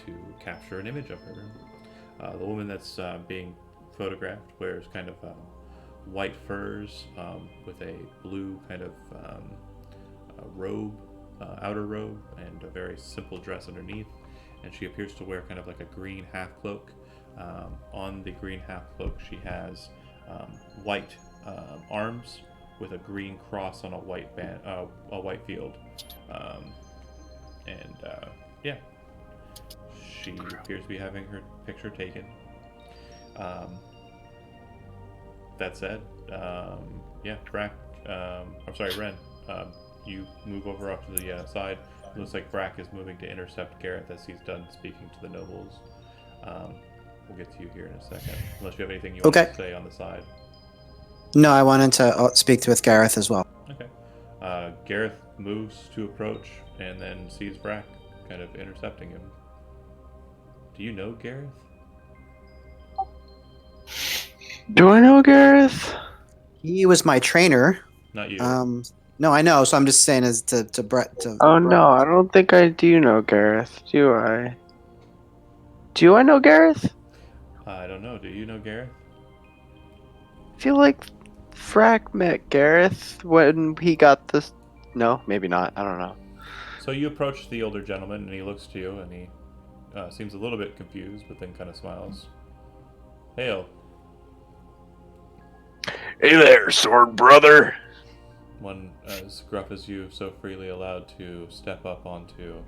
Speaker 1: to capture an image of her. The woman that's being photographed wears kind of white furs with a blue kind of robe, outer robe, and a very simple dress underneath, and she appears to wear kind of like a green half cloak. On the green half cloak she has white arms with a green cross on a white band, a white field, yeah, she appears to be having her picture taken. That said, Brack, I'm sorry, Ren, you move over up to the side. It looks like Brack is moving to intercept Gareth as he's done speaking to the nobles. We'll get to you here in a second, unless you have anything you want to say on the side.
Speaker 4: No, I wanted to speak with Gareth as well.
Speaker 1: Okay. Gareth moves to approach and then sees Brack kind of intercepting him. Do you know Gareth?
Speaker 6: Do I know Gareth?
Speaker 4: He was my trainer.
Speaker 1: Not you.
Speaker 4: No, I know. So I'm just saying as to Brett.
Speaker 6: Oh no, I don't think I do know Gareth. Do I? Do I know Gareth?
Speaker 1: I don't know. Do you know Gareth?
Speaker 6: I feel like Frack met Gareth when he got this. No, maybe not. I don't know.
Speaker 1: So you approach the older gentleman, and he looks to you, and he seems a little bit confused, but then kind of smiles. Hail.
Speaker 6: Hey there, sword brother.
Speaker 1: One as gruff as you, so freely allowed to step up onto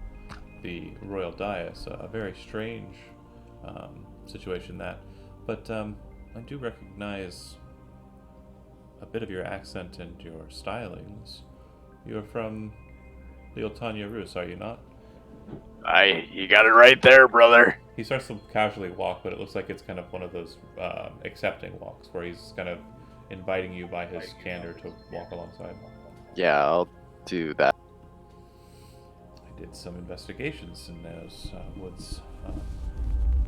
Speaker 1: the royal dais. A very strange situation that, but I do recognize a bit of your accent and your stylings. You're from the Oltania Rus, are you not?
Speaker 6: You got it right there, brother.
Speaker 1: He starts to casually walk, but it looks like it's kind of one of those accepting walks where he's kind of inviting you by his candor to walk alongside.
Speaker 6: Yeah, I'll do that.
Speaker 1: I did some investigations in those woods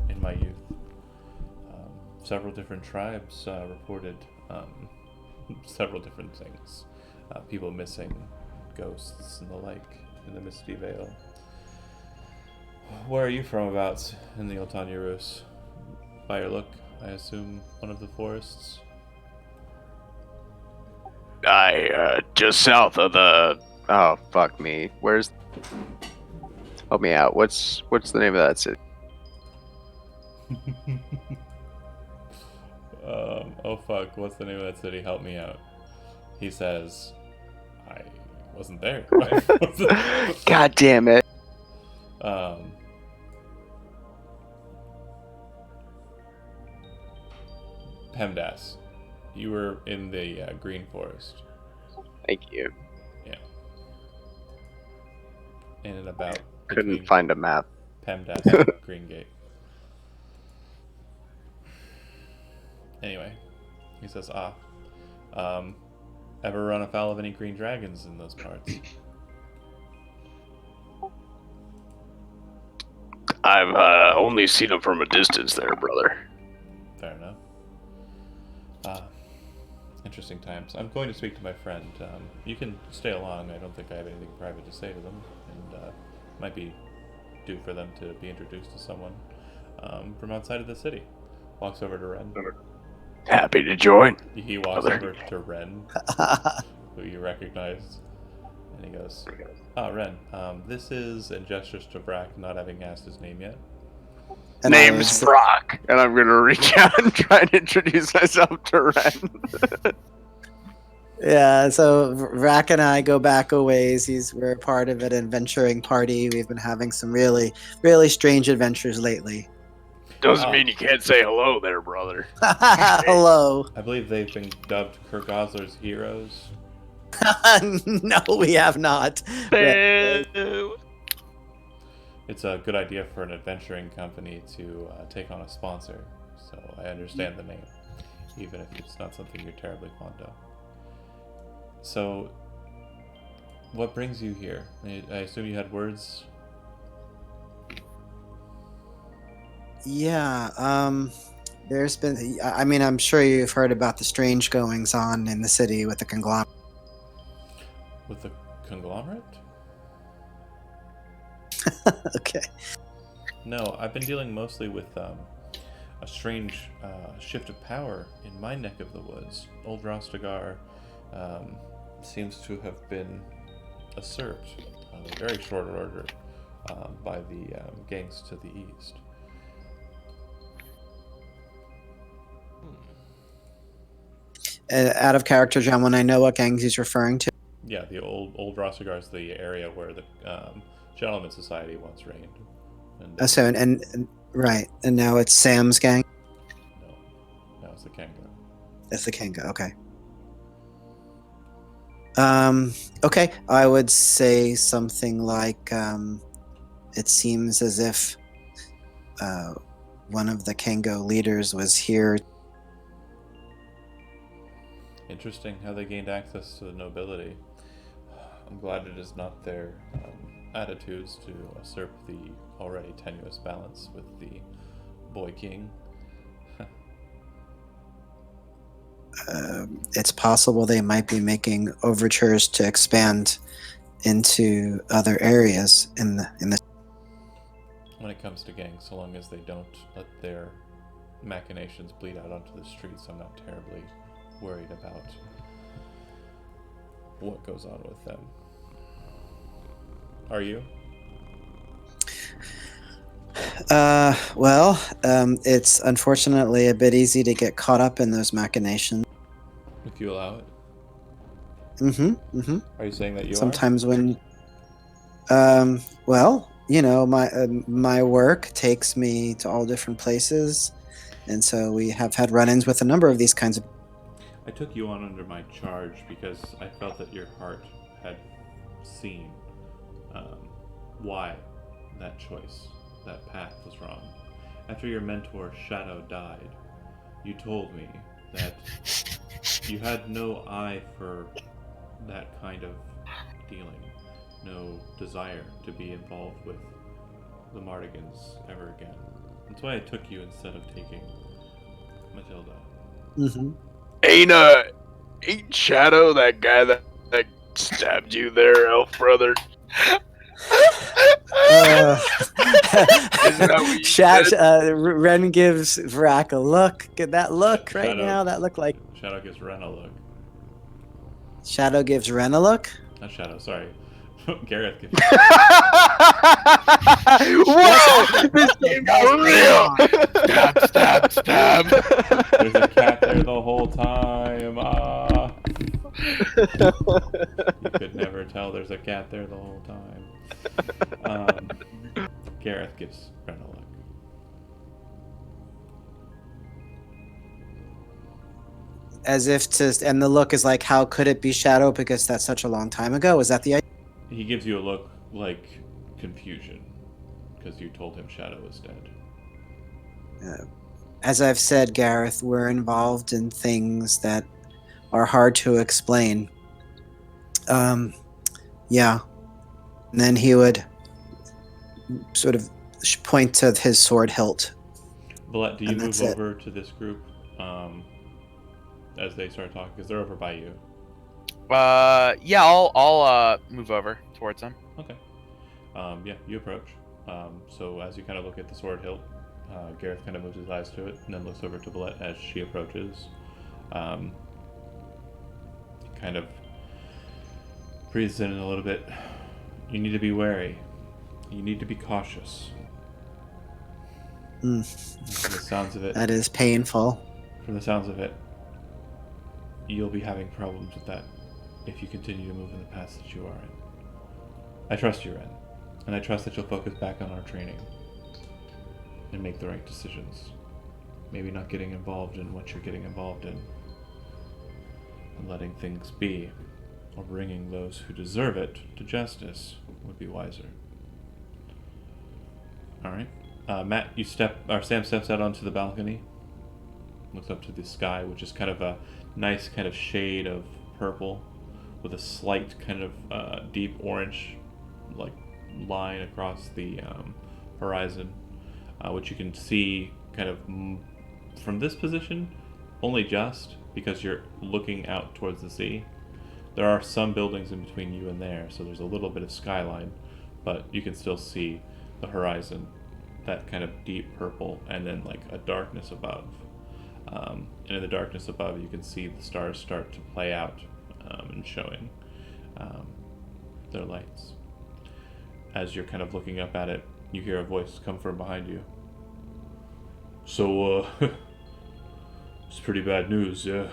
Speaker 1: in my youth. Several different tribes reported several different things. People missing, ghosts, and the like in the Misty Vale. Where are you from abouts in the Oltanya Rus? By your look, I assume one of the forests?
Speaker 6: Just south of the. Oh fuck me. Where's? Help me out. What's the name of that city?
Speaker 1: Oh fuck, what's the name of that city? Help me out. He says, I wasn't there.
Speaker 6: God damn it.
Speaker 1: Pemdas, you were in the Green Forest.
Speaker 6: Thank you.
Speaker 1: Yeah. In and about.
Speaker 6: Couldn't
Speaker 1: between
Speaker 6: find a map.
Speaker 1: Pemdas and Green Gate. Anyway, he says, ever run afoul of any green dragons in those parts?
Speaker 7: I've only seen them from a distance there, brother.
Speaker 1: Fair enough. Interesting times. I'm going to speak to my friend. You can stay along. I don't think I have anything private to say to them, and might be due for them to be introduced to someone from outside of the city. Walks over to Ren.
Speaker 7: Happy to join.
Speaker 1: He walks
Speaker 7: Brother.
Speaker 1: over to Ren, who you recognize, and he goes, Ren, this is," and gestures to Brack, not having asked his name yet.
Speaker 4: And I
Speaker 6: Name's
Speaker 4: was-
Speaker 6: Brock, and I'm gonna reach out and try and introduce myself to Ren.
Speaker 4: Yeah, so Rack and I go back a ways. We're part of an adventuring party. We've been having some really, really strange adventures lately.
Speaker 7: Doesn't mean you can't say hello there, brother.
Speaker 4: Hello.
Speaker 1: I believe they've been dubbed Kurgazler's heroes.
Speaker 4: No, we have not.
Speaker 3: Boo.
Speaker 1: It's a good idea for an adventuring company to take on a sponsor, so I understand the name, even if it's not something you're terribly fond of. So, what brings you here? I assume you had words?
Speaker 4: Yeah, there's been, I mean, I'm sure you've heard about the strange goings on in the city with the conglomerate.
Speaker 1: With the conglomerate?
Speaker 4: Okay.
Speaker 1: No, I've been dealing mostly with a strange shift of power in my neck of the woods. Old Rostagar seems to have been usurped on a very short order by the gangs to the east.
Speaker 4: Out of character, John, when I know what gangs he's referring to.
Speaker 1: Yeah, the old Rostagar is the area where the Gentleman Society once reigned. And,
Speaker 4: So, and right, and now it's Sam's gang.
Speaker 1: no, it's the Kenga.
Speaker 4: That's the Kenga. Okay. Okay, I would say something like, it seems as if one of the Kengo leaders was here.
Speaker 1: Interesting how they gained access to the nobility. I'm glad it is not their attitudes to usurp the already tenuous balance with the boy king.
Speaker 4: It's possible they might be making overtures to expand into other areas in the.
Speaker 1: When it comes to gangs, so long as they don't let their machinations bleed out onto the streets, I'm not terribly worried about what goes on with them. Are you?
Speaker 4: Well, it's unfortunately a bit easy to get caught up in those machinations.
Speaker 1: If you allow it.
Speaker 4: Mm-hmm.
Speaker 1: Are you saying that you
Speaker 4: Sometimes when, well, you know, my work takes me to all different places, and so we have had run-ins with a number of these kinds of.
Speaker 1: I took you on under my charge because I felt that your heart had seen why that choice, that path was wrong. After your mentor, Shadow, died, you told me that You had no eye for that kind of dealing, no desire to be involved with the Mardigans ever again. That's why I took you instead of taking Matilda.
Speaker 4: Mm-hmm.
Speaker 7: Ain't Shadow that guy that stabbed you there, elf brother? Isn't that what you said?
Speaker 4: Ren gives Vrak a look. Get that look right
Speaker 1: Shadow.
Speaker 4: now. That look like
Speaker 1: Shadow gives Ren a look.
Speaker 4: Shadow gives Ren a look.
Speaker 1: Not Shadow, sorry. Gareth gives
Speaker 7: Whoa! This game got real!
Speaker 5: Stab, stab, stab.
Speaker 1: There's a cat there the whole time. Ah. You could never tell there's a cat there the whole time. Gareth gives Ren a look.
Speaker 4: As if to, and the look is like, how could it be Shadow? Because that's such a long time ago. Is that the idea?
Speaker 1: He gives you a look like confusion because you told him Shadow was dead.
Speaker 4: As I've said, Gareth, we're involved in things that are hard to explain. Yeah. And then he would sort of point to his sword hilt.
Speaker 1: Vallette, do you
Speaker 4: And
Speaker 1: move
Speaker 4: that's it.
Speaker 1: over to this group as they start talking? Because they're over by you.
Speaker 5: Yeah, I'll move over towards them.
Speaker 1: Okay. Yeah, you approach. So as you kind of look at the sword hilt, Gareth kind of moves his eyes to it and then looks over to Vallette as she approaches. Kind of breathes in a little bit. You need to be wary. You need to be cautious.
Speaker 4: Mm.
Speaker 1: From the sounds of it,
Speaker 4: That is painful.
Speaker 1: You'll be having problems with that if you continue to move in the path that you are in. I trust you, Ren, and I trust that you'll focus back on our training and make the right decisions. Maybe not getting involved in what you're getting involved in, and letting things be, or bringing those who deserve it to justice would be wiser. All right, Matt, Sam steps out onto the balcony, looks up to the sky, which is kind of a nice kind of shade of purple, with a slight kind of deep orange, like line across the horizon, which you can see kind of from this position, only just because you're looking out towards the sea. There are some buildings in between you and there, so there's a little bit of skyline, but you can still see the horizon, that kind of deep purple, and then like a darkness above. And in the darkness above, you can see the stars start to play out and showing their lights. As you're kind of looking up at it, you hear a voice come from behind you. So, it's pretty bad news, yeah.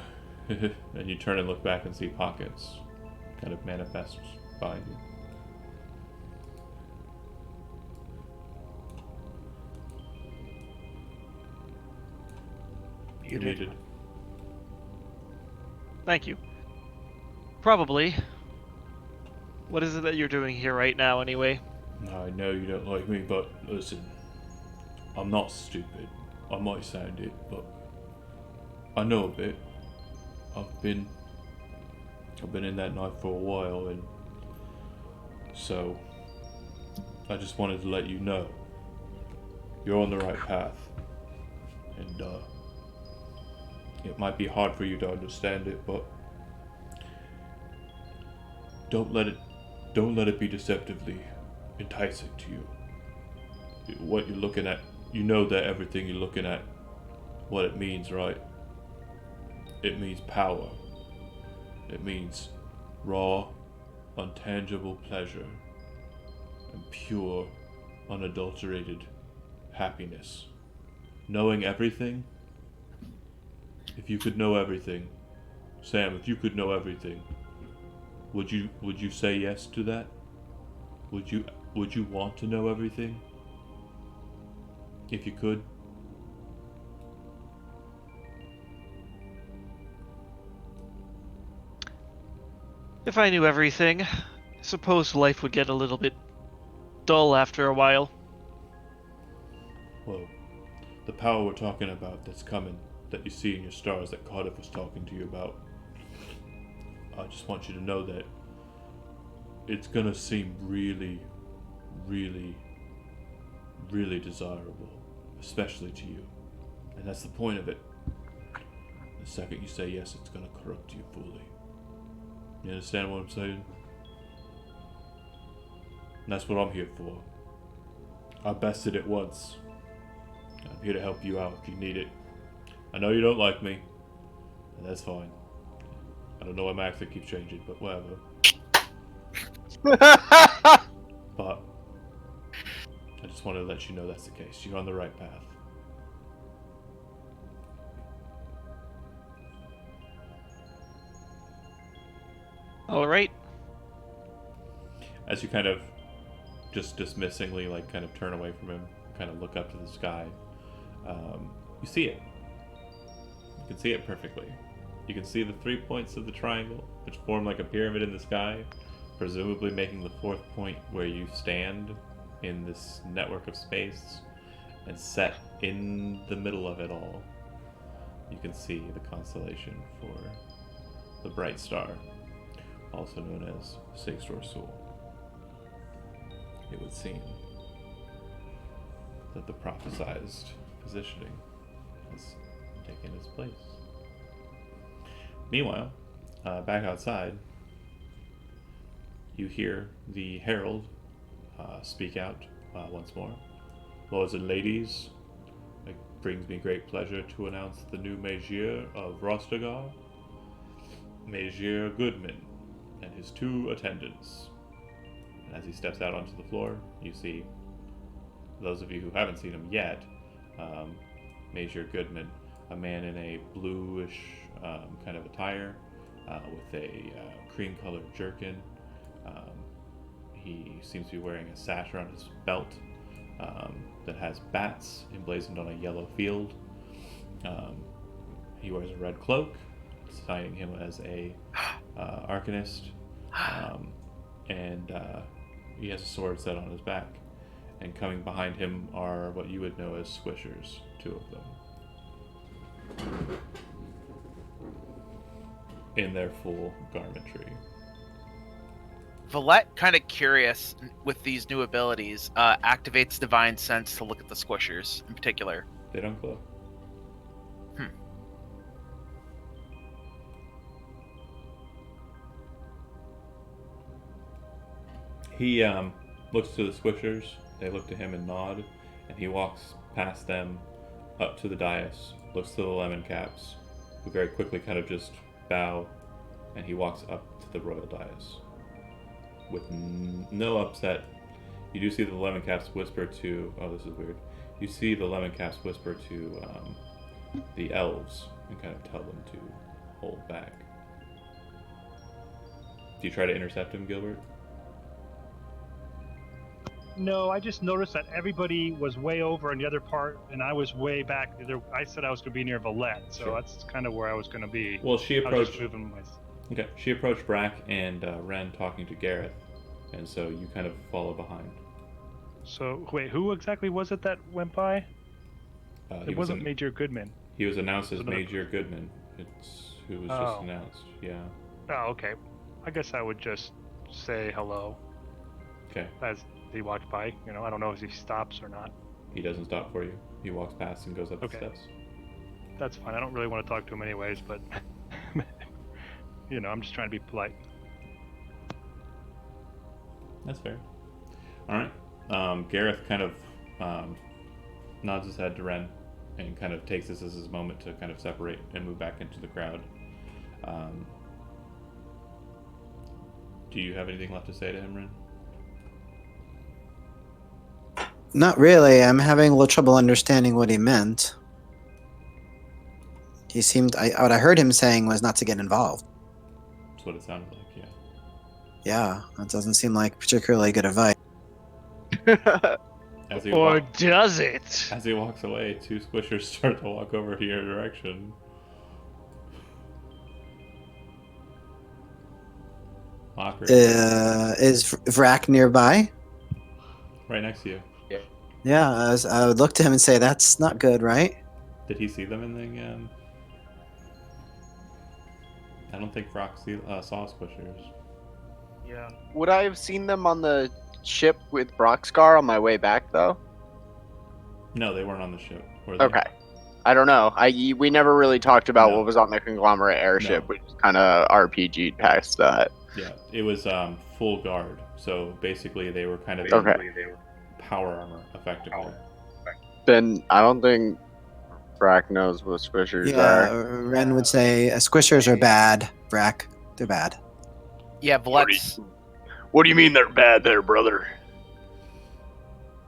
Speaker 1: And you turn and look back and see Pockets kind of manifest behind you. You're muted.
Speaker 3: Thank you. Probably. What is it that you're doing here right now, anyway?
Speaker 1: I know you don't like me, but listen, I'm not stupid. I might sound it, but I know a bit. I've been in that knife for a while, and so I just wanted to let you know you're on the right path, and it might be hard for you to understand it, but don't let it be deceptively enticing to you. What you're looking at, you know that everything you're looking at, what it means, right? It means power. It means raw, untangible pleasure and pure, unadulterated happiness. Knowing everything. If you could know everything, Sam, if you could know everything, would you say yes to that? Would you want to know everything? If you could?
Speaker 3: If I knew everything, I suppose life would get a little bit dull after a while.
Speaker 1: Well, the power we're talking about that's coming, that you see in your stars that Cardiff was talking to you about. I just want you to know that it's gonna seem really, really, really desirable, especially to you. And that's the point of it. The second you say yes, it's gonna corrupt you fully. You understand what I'm saying? And that's what I'm here for. I bested it once. I'm here to help you out if you need it. I know you don't like me, and that's fine. I don't know why my accent keeps changing, but whatever. But I just wanted to let you know that's the case. You're on the right path.
Speaker 3: All right.
Speaker 1: As you kind of just dismissingly, like, kind of turn away from him, kind of look up to the sky, you see it. You can see it perfectly. You can see the 3 points of the triangle, which form like a pyramid in the sky, presumably making the 4th point where you stand in this network of space, and set in the middle of it all, you can see the constellation for the Bright Star, also known as Sigstor Sul. It would seem that the prophesized positioning has taken its place. Meanwhile, back outside, you hear the herald speak out once more. Lords and ladies, it brings me great pleasure to announce the new Magier of Rostagar, Magier Goodman, and his 2 attendants. And as he steps out onto the floor, you see, those of you who haven't seen him yet, Magier Goodman, a man in a bluish kind of attire, with a cream-colored jerkin. He seems to be wearing a sash around his belt that has bats emblazoned on a yellow field. He wears a red cloak, signing him as a arcanist, and he has a sword set on his back. And coming behind him are what you would know as squishers, 2 of them, in their full garmentry.
Speaker 5: Valette, kind of curious with these new abilities, activates Divine Sense to look at the squishers in particular.
Speaker 1: They don't glow. He looks to the squishers, they look to him and nod, and he walks past them up to the dais, looks to the lemon caps, who very quickly kind of just bow, and he walks up to the royal dais. With no upset, you do see the lemon caps whisper to, oh, this is weird. You see the lemon caps whisper to the elves and kind of tell them to hold back. Do you try to intercept him, Gilbert?
Speaker 2: No, I just noticed that everybody was way over in the other part, and I was way back. I said I was going to be near Valette, so
Speaker 1: Sure.
Speaker 2: that's kind of where I was going to be.
Speaker 1: Well, she
Speaker 2: I was
Speaker 1: approached.
Speaker 2: just moving my...
Speaker 1: Okay, she approached Brack and Ren talking to Gareth, and so you kind of follow behind.
Speaker 2: So, wait, who exactly was it that went by?
Speaker 1: He
Speaker 2: It wasn't Major Goodman.
Speaker 1: He was announced as
Speaker 2: Another-
Speaker 1: Major Goodman. It's who was just
Speaker 2: Oh.
Speaker 1: announced. Yeah.
Speaker 2: Oh, okay. I guess I would just say hello
Speaker 1: Okay.
Speaker 2: as he walked by. You know, I don't know if he stops or not.
Speaker 1: He doesn't stop for you. He walks past and goes up
Speaker 2: Okay.
Speaker 1: the steps.
Speaker 2: That's fine. I don't really want to talk to him anyways, but... you know, I'm just trying to be polite.
Speaker 1: That's fair. All right. Gareth kind of nods his head to Ren and kind of takes this as his moment to kind of separate and move back into the crowd. Do you have anything left to say to him, Ren?
Speaker 4: Not really. I'm having a little trouble understanding what he meant. He seemed. What I heard him saying was not to get involved.
Speaker 1: That's what it sounded like, yeah.
Speaker 4: Yeah, that doesn't seem like particularly good advice.
Speaker 1: As he,
Speaker 3: Or
Speaker 1: walk-
Speaker 3: does it?
Speaker 1: as he walks away, 2 squishers start to walk over to your direction. Awkward.
Speaker 4: Is Vrak nearby?
Speaker 1: Right next to you.
Speaker 4: Yeah, I would look to him and say, "That's not good, right?"
Speaker 1: Did he see them in the I don't think Rock saw Squishers.
Speaker 2: Yeah.
Speaker 6: Would I have seen them on the ship with Broxgar on my way back, though?
Speaker 1: No, they weren't on the ship. Were they?
Speaker 6: Okay. I don't know. We never really talked about
Speaker 1: No.
Speaker 6: what was on the conglomerate airship,
Speaker 1: No.
Speaker 6: which kind of RPG'd past that.
Speaker 1: Yeah, it was full guard. So basically, they were kind of
Speaker 6: Okay.
Speaker 1: in power armor, effectively.
Speaker 6: Then I don't think Brack knows what Squishers
Speaker 4: Yeah,
Speaker 6: are.
Speaker 4: Ren would say squishers are bad. Brack, they're bad.
Speaker 5: Yeah,
Speaker 7: What do
Speaker 5: Vlet's.
Speaker 7: What do you mean they're bad there, brother?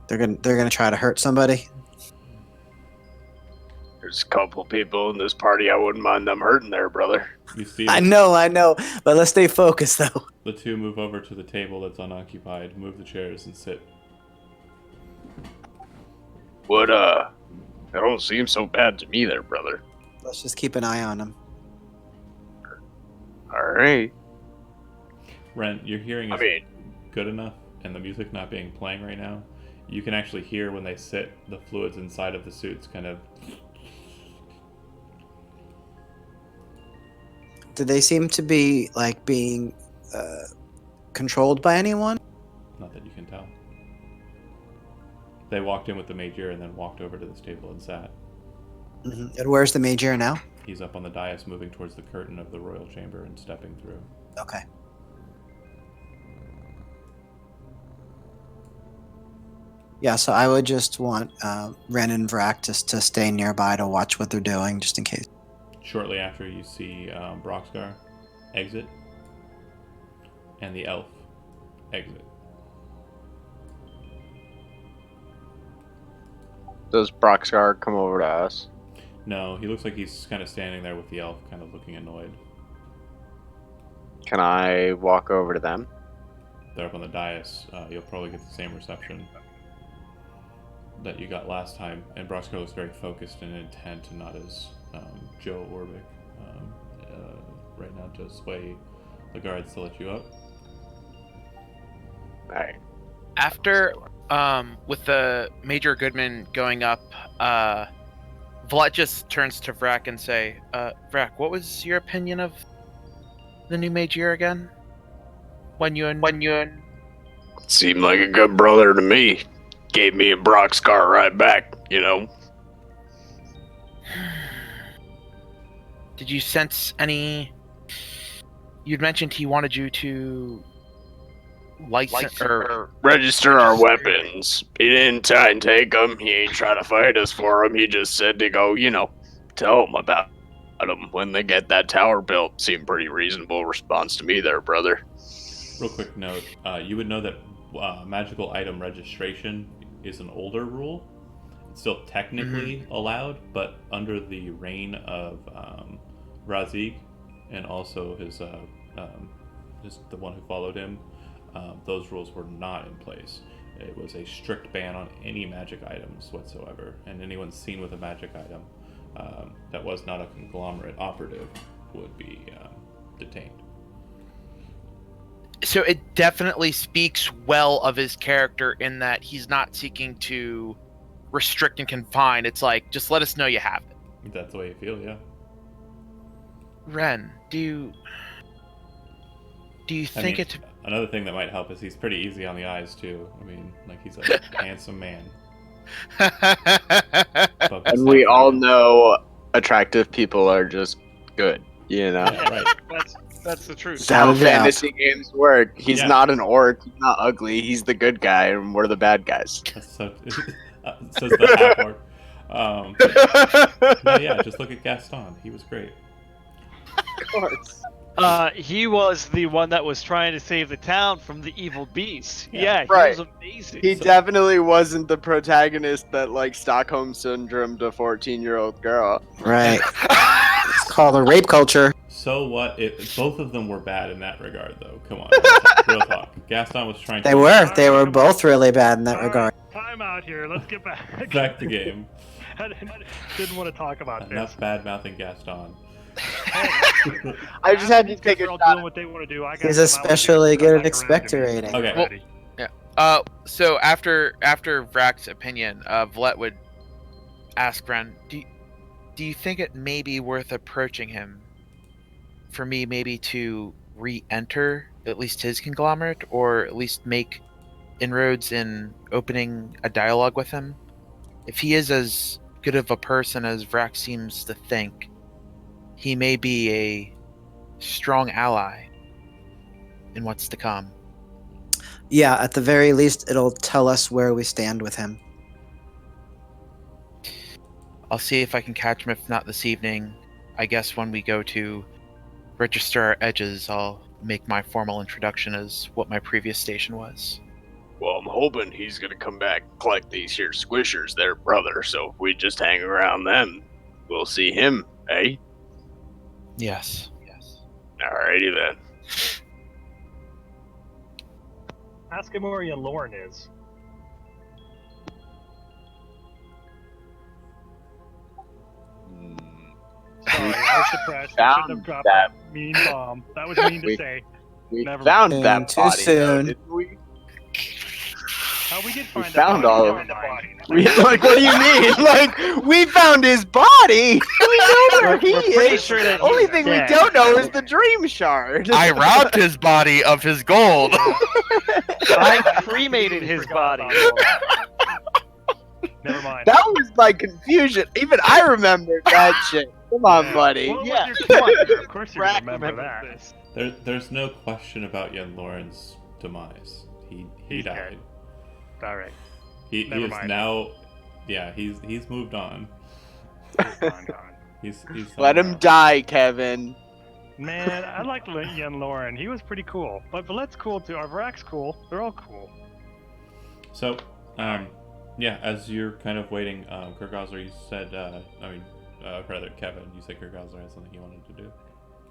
Speaker 4: They're gonna try to hurt somebody.
Speaker 7: There's a couple people in this party I wouldn't mind them hurting there, brother.
Speaker 1: You see
Speaker 4: I know, but let's stay focused though.
Speaker 1: the two move over to the table that's unoccupied, move the chairs, and sit.
Speaker 7: What, that don't seem so bad to me there, brother.
Speaker 4: Let's just keep an eye on them.
Speaker 6: Alright.
Speaker 1: Ren, your hearing
Speaker 7: I
Speaker 1: is
Speaker 7: mean,
Speaker 1: good enough, and the music not being playing right now, you can actually hear when they sit, the fluids inside of the suits kind of.
Speaker 4: Do they seem to be like being controlled by anyone?
Speaker 1: Not that you can tell. They walked in with the Major and then walked over to this table and sat.
Speaker 4: Mm-hmm. And where's the Major now?
Speaker 1: He's up on the dais, moving towards the curtain of the royal chamber and stepping through.
Speaker 4: Okay. Yeah, so I would just want Ren and Vrak just to stay nearby to watch what they're doing, just in case.
Speaker 1: Shortly after, you see Broxgar exit, and the elf exit.
Speaker 6: Does Broxgar come over to us?
Speaker 1: No, he looks like he's kind of standing there with the elf, kind of looking annoyed.
Speaker 6: Can I walk over to them?
Speaker 1: They're up on the dais. You'll probably get the same reception that you got last time, and Broxgar looks very focused and intent, and not as Joe Orbic right now to sway the guards to let you up.
Speaker 6: Alright.
Speaker 5: After, with the Major Goodman going up, Vlet just turns to Vrak and say, Vrak, what was your opinion of the new Major again? When you and
Speaker 7: seemed like a good brother to me. Gave me a Broxgar right back, you know.
Speaker 5: Did you sense any? You'd mentioned he wanted you to license or
Speaker 7: Register our weapons. He didn't try and take them. He ain't trying to fight us for them. He just said to go, you know, tell them about them when they get that tower built. Seemed pretty reasonable response to me there, brother.
Speaker 1: Real quick note, you would know that magical item registration is an older rule. It's still technically allowed, but under the reign of Razig and also his the one who followed him, those rules were not in place. It was a strict ban on any magic items whatsoever, and anyone seen with a magic item that was not a conglomerate operative would be detained.
Speaker 5: So it definitely speaks well of his character in that he's not seeking to restrict and confine. It's like, just let us know you have it.
Speaker 1: If that's the way you feel, yeah.
Speaker 5: Ren, do you think it's
Speaker 1: another thing that might help is he's pretty easy on the eyes too. I mean, like, he's a handsome man.
Speaker 6: And we all know attractive people are just good, you know?
Speaker 1: Yeah, right.
Speaker 3: That's the truth.
Speaker 6: That's how
Speaker 4: Without a doubt.
Speaker 6: fantasy games work. He's
Speaker 1: Yeah.
Speaker 6: not an orc, he's not ugly, he's the good guy, and we're the bad guys.
Speaker 1: That's so, says the half-orc. No, yeah, just look at Gaston. He was great.
Speaker 6: Of course.
Speaker 3: He was the one that was trying to save the town from the evil beast.
Speaker 1: Yeah.
Speaker 3: Yeah,
Speaker 6: Right.
Speaker 3: he was amazing.
Speaker 6: He definitely wasn't the protagonist that, like, Stockholm syndromed a 14-year-old girl.
Speaker 4: Right. It's called a rape culture.
Speaker 1: So what? Both of them were bad in that regard, though. Come on, real talk. Gaston was trying to
Speaker 4: They were both really bad in that regard.
Speaker 2: Time out here. Let's get back.
Speaker 1: back the game.
Speaker 2: I didn't want to talk about
Speaker 1: Enough
Speaker 2: this.
Speaker 1: bad mouthing Gaston.
Speaker 6: I just had to take a
Speaker 2: They're all
Speaker 6: shot.
Speaker 2: doing what they want to do. I got
Speaker 4: He's
Speaker 2: some
Speaker 4: especially
Speaker 2: obligations
Speaker 4: good
Speaker 2: back
Speaker 4: at expector
Speaker 2: around to me.
Speaker 4: rating.
Speaker 1: Okay.
Speaker 5: Well, so after Vrak's opinion, Vlet would ask Ren, do you think it may be worth approaching him for me maybe to re-enter at least his conglomerate, or at least make inroads in opening a dialogue with him. If he is as good of a person as Vrax seems to think, he may be a strong ally in what's to come.
Speaker 4: Yeah, at the very least, it'll tell us where we stand with him.
Speaker 5: I'll see if I can catch him, if not this evening. I guess when we go to register our edges, I'll make my formal introduction as what my previous station was.
Speaker 7: Well, I'm hoping he's gonna come back and collect these here squishers, their brother. So if we just hang around them, we'll see him, eh?
Speaker 5: Yes.
Speaker 7: Alrighty then.
Speaker 2: Ask him where Lauren is. Sorry, I was suppressed. I shouldn't have dropped
Speaker 7: that-
Speaker 2: that mean bomb. That was mean to
Speaker 7: We-
Speaker 2: say.
Speaker 7: We
Speaker 2: Never
Speaker 7: found
Speaker 4: mind.
Speaker 7: that
Speaker 4: Too
Speaker 7: body, though,
Speaker 4: soon.
Speaker 7: didn't we?
Speaker 2: We did find
Speaker 7: found
Speaker 2: a
Speaker 7: all
Speaker 2: body.
Speaker 7: of
Speaker 2: Never mind.
Speaker 6: Like, what do you mean? Like, we found his body. We know where he
Speaker 3: We're pretty
Speaker 6: is.
Speaker 3: sure that
Speaker 6: Only
Speaker 3: he's
Speaker 6: thing
Speaker 3: dead.
Speaker 6: we don't know is the dream shard.
Speaker 5: I robbed his body of his gold.
Speaker 3: I cremated his
Speaker 2: Forgot
Speaker 3: body.
Speaker 2: about that. Never mind.
Speaker 6: That was my confusion. Even I remembered that shit. Come on, buddy.
Speaker 2: Well,
Speaker 3: Yeah.
Speaker 2: what's your point? Of course you
Speaker 3: Brack
Speaker 2: remember
Speaker 3: remembers
Speaker 2: that.
Speaker 3: this.
Speaker 1: There's no question about Yen Lauren's demise. He
Speaker 2: He's
Speaker 1: died.
Speaker 2: dead. All right.
Speaker 1: He
Speaker 2: Never
Speaker 1: is
Speaker 2: mind.
Speaker 1: now. Yeah, he's moved on.
Speaker 2: Gone.
Speaker 1: He's
Speaker 6: Let him die, Kevin.
Speaker 2: Man, I liked Yen Lauren. He was pretty cool. But Valet's cool too. Arvrak's cool. They're all cool.
Speaker 1: So, yeah, as you're kind of waiting, Kirk Osler, you said, rather Kevin, you said Kirk Osler had something he wanted to do.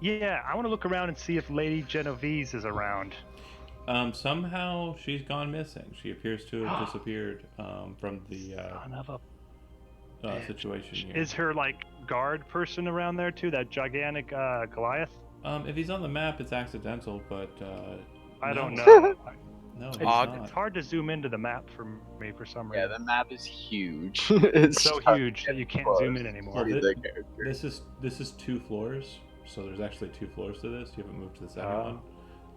Speaker 2: Yeah, I want to look around and see if Lady Genovese is around.
Speaker 1: Somehow she's gone missing. She appears to have disappeared from the
Speaker 2: Son of a...
Speaker 1: situation here.
Speaker 2: Is her, like, guard person around there too? That gigantic Goliath?
Speaker 1: If he's on the map, it's accidental, but
Speaker 2: I don't
Speaker 1: no.
Speaker 2: know.
Speaker 1: No, he's
Speaker 2: It's,
Speaker 1: not.
Speaker 2: it's hard to zoom into the map for me for some
Speaker 6: Yeah,
Speaker 2: reason.
Speaker 6: the map is huge.
Speaker 2: It's so huge that you can't zoom in anymore.
Speaker 1: Well,
Speaker 6: The character.
Speaker 1: This is 2 floors, so there's actually 2 floors to this. You haven't moved to the second
Speaker 2: Oh.
Speaker 1: one.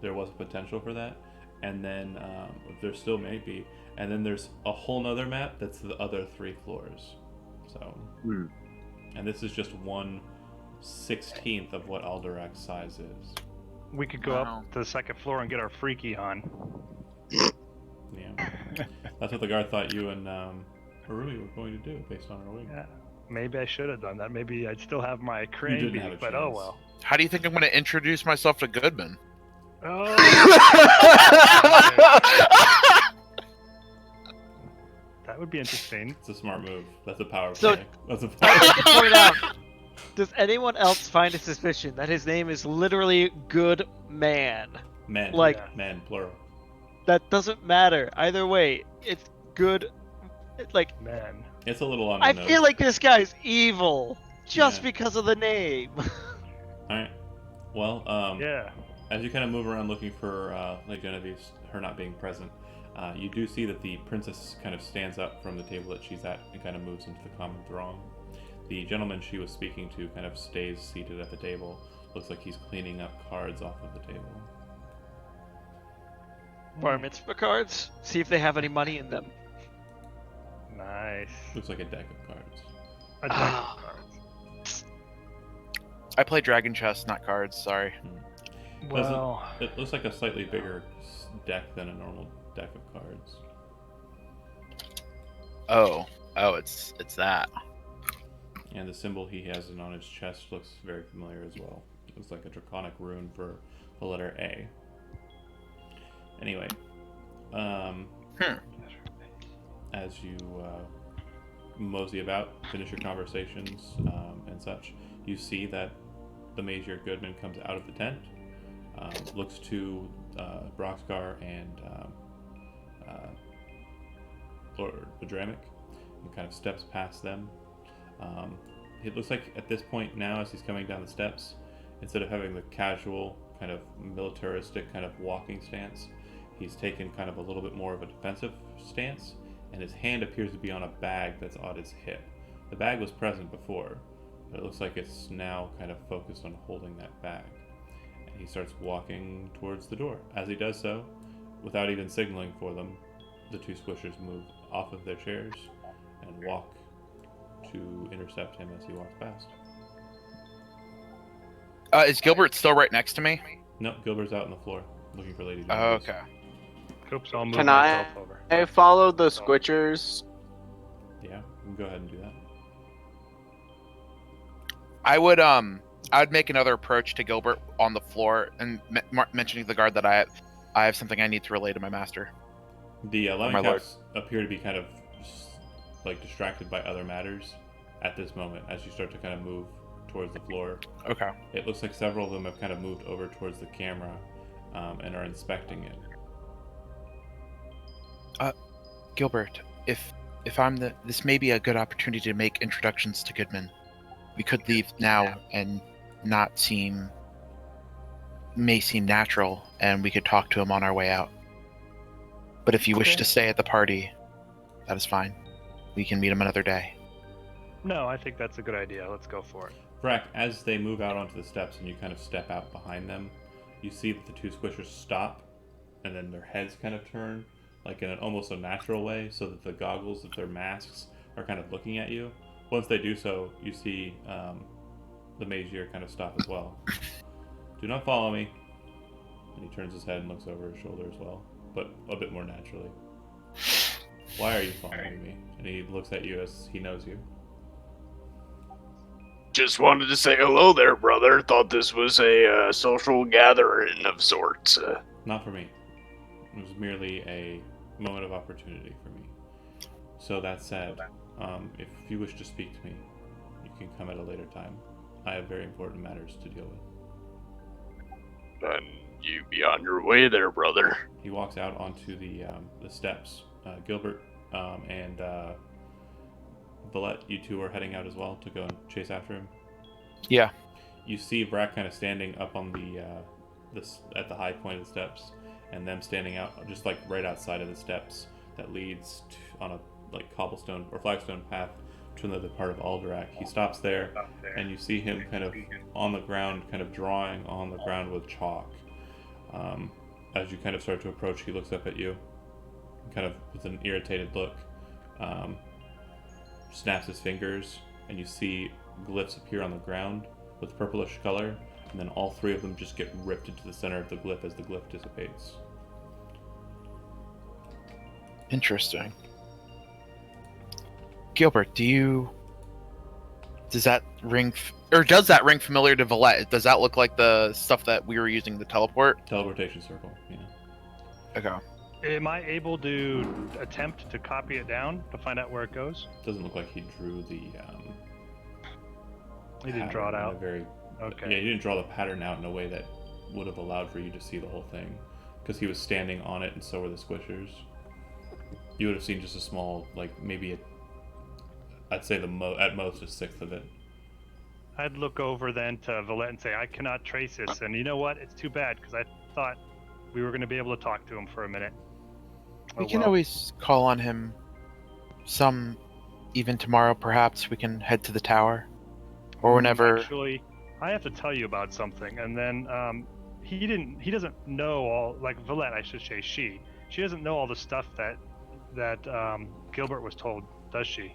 Speaker 1: There was potential for that, and then there still may be, and then there's a whole nother map that's the other 3 floors. So, and this is just 1/16 of what Alderak's size is.
Speaker 2: We could go
Speaker 5: Wow.
Speaker 2: up to the second floor and get our freaky on.
Speaker 1: Yeah, that's what the guard thought you and Harumi were going to do based on our wing.
Speaker 2: Yeah, maybe I should have done that. Maybe I'd still have my crane
Speaker 1: didn't
Speaker 2: beak,
Speaker 1: have a
Speaker 2: but oh
Speaker 1: chance.
Speaker 2: well.
Speaker 5: How do you think I'm going to introduce myself to Goodman?
Speaker 2: Oh, that would be interesting.
Speaker 1: It's a smart move. That's a power
Speaker 3: So-
Speaker 1: play. That's a
Speaker 3: I'd
Speaker 1: power
Speaker 3: like to point out, does anyone else find a suspicion that his name is literally Good Man?
Speaker 1: Men.
Speaker 3: Like-
Speaker 1: men, plural.
Speaker 3: That doesn't matter. Either way, it's good. Like,
Speaker 2: Man.
Speaker 1: It's a little on the
Speaker 3: I
Speaker 1: nose.
Speaker 3: feel like this guy's evil just
Speaker 1: Yeah.
Speaker 3: because of the name.
Speaker 1: Alright. Well,
Speaker 2: Yeah.
Speaker 1: as you kind of move around looking for Lady Genevieve, her not being present, you do see that the princess kind of stands up from the table that she's at and kind of moves into the common throng. The gentleman she was speaking to kind of stays seated at the table. Looks like he's cleaning up cards off of the table.
Speaker 3: Bar mitzvah cards. See if they have any money in them.
Speaker 2: Nice.
Speaker 1: Looks like a deck of cards.
Speaker 2: A deck of cards.
Speaker 5: I play Dragon Chess, not cards, sorry.
Speaker 2: Well,
Speaker 1: It looks like a slightly bigger deck than a normal deck of cards.
Speaker 5: Oh, it's that.
Speaker 1: And the symbol he has on his chest looks very familiar as well. It looks like a draconic rune for the letter A. Anyway, as you mosey about, finish your conversations and such, you see that the Major Goodman comes out of the tent, looks to Broxgar and Lord Vidramic, and kind of steps past them. It looks like at this point now, as he's coming down the steps, instead of having the casual kind of militaristic kind of walking stance, he's taken kind of a little bit more of a defensive stance, and his hand appears to be on a bag that's on his hip. The bag was present before, but it looks like it's now kind of focused on holding that bag. he starts walking towards the door. As he does so, without even signaling for them, the two squishers move off of their chairs and walk to intercept him as he walks past.
Speaker 5: Is Gilbert still right next to me?
Speaker 1: No, Gilbert's out on the floor looking for Lady
Speaker 5: Oh,
Speaker 1: Genevieve.
Speaker 2: Okay. Oops, I'll move
Speaker 6: Can
Speaker 2: myself over.
Speaker 6: I follow the squitchers?
Speaker 1: Yeah, we can go ahead and do that.
Speaker 5: I would make another approach to Gilbert on the floor and mentioning to the guard that I have something I need to relay to my master.
Speaker 1: The
Speaker 5: My
Speaker 1: Lemming
Speaker 5: lord.
Speaker 1: Caps appear to be kind of like distracted by other matters at this moment as you start to kind of move towards the floor.
Speaker 5: Okay.
Speaker 1: It looks like several of them have kind of moved over towards the camera and are inspecting it.
Speaker 5: Gilbert, if this may be a good opportunity to make introductions to Goodman. We could leave now and not seem natural, and we could talk to him on our way out. But if you wish
Speaker 2: Okay.
Speaker 5: to stay at the party, that is fine. We can meet him another day.
Speaker 2: No, I think that's a good idea. Let's go for it.
Speaker 1: Vrack, as they move out onto the steps and you kind of step out behind them, you see that the two squishers stop and then their heads kind of turn like in an almost a natural way so that the goggles of their masks are kind of looking at you. Once they do so, you see the Magier kind of stop as well. Do not follow me. And he turns his head and looks over his shoulder as well, but a bit more naturally. Why are you following me? And he looks at you as he knows you.
Speaker 7: Just wanted to say hello there, brother. Thought this was a social gathering of sorts.
Speaker 1: Not for me. It was merely a moment of opportunity for me. So that said, if you wish to speak to me, you can come at a later time. I have very important matters to deal with.
Speaker 7: And you be on your way there, brother.
Speaker 1: He walks out onto the steps. Gilbert and Valette, you two are heading out as well to go and chase after him.
Speaker 5: Yeah.
Speaker 1: You see Brack kind of standing up on at the high point of the steps, and them standing out just like right outside of the steps that leads on a like cobblestone or flagstone path to another part of Alderac. He stops there, and you see him kind of on the ground, kind of drawing on the ground with chalk. As you kind of start to approach, he looks up at you, kind of with an irritated look, snaps his fingers, and you see glyphs appear on the ground with purplish color, and then all three of them just get ripped into the center of the glyph as the glyph dissipates.
Speaker 5: Interesting. Gilbert, does that ring familiar to Valette? Does that look like the stuff that we were using to teleport?
Speaker 1: Teleportation circle, yeah.
Speaker 5: Okay.
Speaker 2: Am I able to attempt to copy it down to find out where it goes?
Speaker 1: Doesn't look like he drew the
Speaker 2: He didn't draw it
Speaker 1: pattern in a
Speaker 2: out.
Speaker 1: very
Speaker 2: Okay.
Speaker 1: Yeah, he didn't draw the pattern out in a way that would have allowed for you to see the whole thing, because he was standing on it and so were the squishers. You would have seen just a small, like maybe I'd say at most a sixth of it.
Speaker 2: I'd look over then to Valette and say, I cannot trace this. And you know what? It's too bad because I thought we were going to be able to talk to him for a minute.
Speaker 5: We
Speaker 2: Oh,
Speaker 5: can
Speaker 2: well.
Speaker 5: always call on him even tomorrow perhaps. We can head to the tower. Or whenever.
Speaker 2: Actually, I have to tell you about something. And then he doesn't know all, like Valette, I should say she doesn't know all the stuff that Gilbert was told, does she?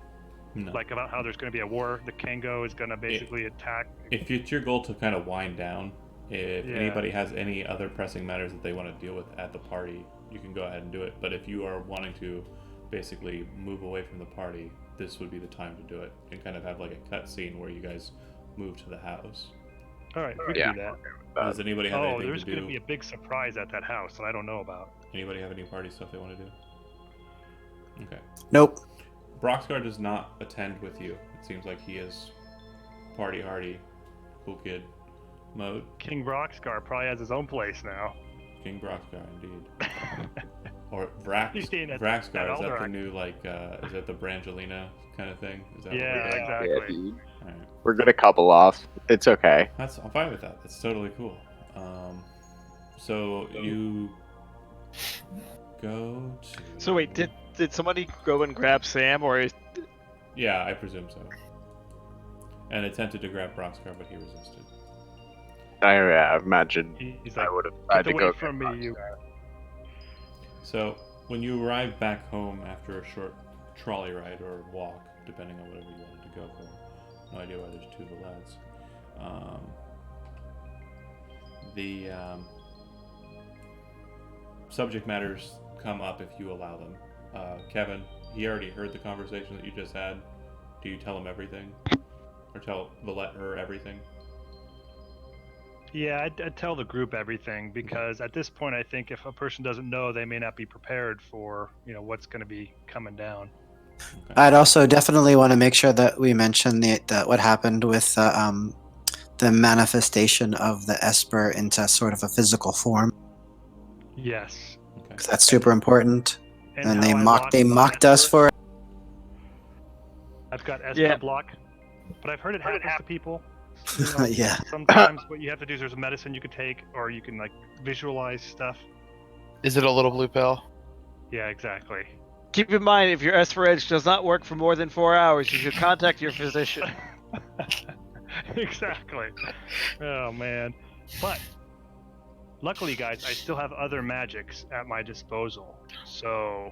Speaker 1: No.
Speaker 2: Like about how there's going to be a war, the Kango is going to basically attack.
Speaker 1: If it's your goal to kind of wind down, if
Speaker 2: Yeah.
Speaker 1: anybody has any other pressing matters that they want to deal with at the party, you can go ahead and do it. But if you are wanting to basically move away from the party, this would be the time to do it and kind of have like a cut scene where you guys move to the house.
Speaker 2: All right, we
Speaker 6: Yeah.
Speaker 2: can do that.
Speaker 1: Does anybody have
Speaker 2: Oh,
Speaker 1: anything
Speaker 2: there's
Speaker 1: to
Speaker 2: going to
Speaker 1: do?
Speaker 2: be a big surprise at that house that I don't know about.
Speaker 1: Anybody have any party stuff they want to do? Okay.
Speaker 4: Nope.
Speaker 1: Broxgar does not attend with you. It seems like he is party hardy, cool kid mode.
Speaker 2: King Broxgar probably has his own place now.
Speaker 1: King Broxgar, indeed. Or Vrax,
Speaker 2: He's staying at
Speaker 1: Vraxgar, is that the
Speaker 2: Alderac.
Speaker 1: new, like, is that the Brangelina kind of thing? Is that
Speaker 2: Yeah,
Speaker 1: what
Speaker 2: exactly.
Speaker 6: Yeah, dude.
Speaker 1: Alright.
Speaker 6: We're gonna couple off. It's okay.
Speaker 1: I'm fine with that. That's totally cool. So you go to...
Speaker 3: So wait, did somebody go and grab Sam, or is
Speaker 1: Yeah, I presume so. And attempted to grab Broxgar, but he resisted.
Speaker 6: I imagine
Speaker 2: He's
Speaker 6: I
Speaker 2: like,
Speaker 6: would have tried
Speaker 2: "Get
Speaker 6: to
Speaker 2: away
Speaker 6: go
Speaker 2: from
Speaker 6: get
Speaker 2: me, you."
Speaker 1: So, when you arrive back home after a short trolley ride or walk, depending on whatever you wanted to go for, no idea why there's two of the lads. The subject matters come up if you allow them. Kevin, he already heard the conversation that you just had. Do you tell him everything? Or tell her everything?
Speaker 2: Yeah, I'd tell the group everything because at this point, I think if a person doesn't know, they may not be prepared for what's going to be coming down.
Speaker 1: Okay.
Speaker 4: I'd also definitely want to make sure that we mention that what happened with the manifestation of the Esper into sort of a physical form.
Speaker 2: Yes,
Speaker 1: Okay.
Speaker 4: 'Cause that's super important. And
Speaker 2: how
Speaker 4: they
Speaker 2: I
Speaker 4: mocked us
Speaker 2: Esper.
Speaker 4: for it.
Speaker 2: I've got Esper
Speaker 3: Yeah.
Speaker 2: block, but I've heard it happens to people.
Speaker 4: Yeah.
Speaker 2: Sometimes what you have to do is there's a medicine you could take, or you can like visualize stuff.
Speaker 5: Is it a little blue pill?
Speaker 2: Yeah, exactly.
Speaker 3: Keep in mind, if your Esper Edge does not work for more than 4 hours, you should contact your physician.
Speaker 2: Exactly. Oh man. But luckily, guys, I still have other magics at my disposal. So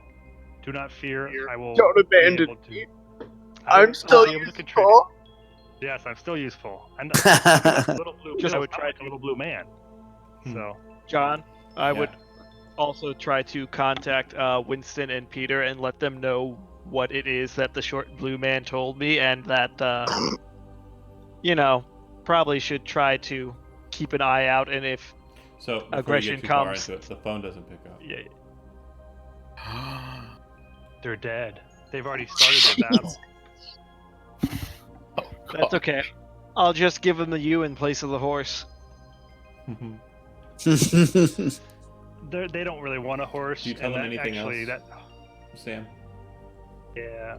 Speaker 2: do not fear. I will
Speaker 6: Don't
Speaker 2: be
Speaker 6: abandon
Speaker 2: able to.
Speaker 6: me.
Speaker 2: I
Speaker 6: I'm
Speaker 2: will
Speaker 6: still
Speaker 2: be able to contribute.
Speaker 6: useful.
Speaker 2: Yes, I'm still useful. And little blue.
Speaker 3: Just-
Speaker 2: I would try like a little blue man.
Speaker 1: Hmm.
Speaker 2: So
Speaker 3: John, I
Speaker 1: Yeah.
Speaker 3: would also try to contact Winston and Peter and let them know what it is that the short blue man told me, and that probably should try to keep an eye out, and if
Speaker 1: So, before
Speaker 3: aggression
Speaker 1: you get too far
Speaker 3: comes-
Speaker 1: into it, the phone doesn't pick up.
Speaker 2: yeah, they're dead. They've already started their battle.
Speaker 3: that's okay. I'll just give them the U in place of the horse.
Speaker 2: They don't really want a horse.
Speaker 1: Do you tell
Speaker 2: and
Speaker 1: them
Speaker 2: that
Speaker 1: anything
Speaker 2: actually,
Speaker 1: else? Sam?
Speaker 2: Yeah,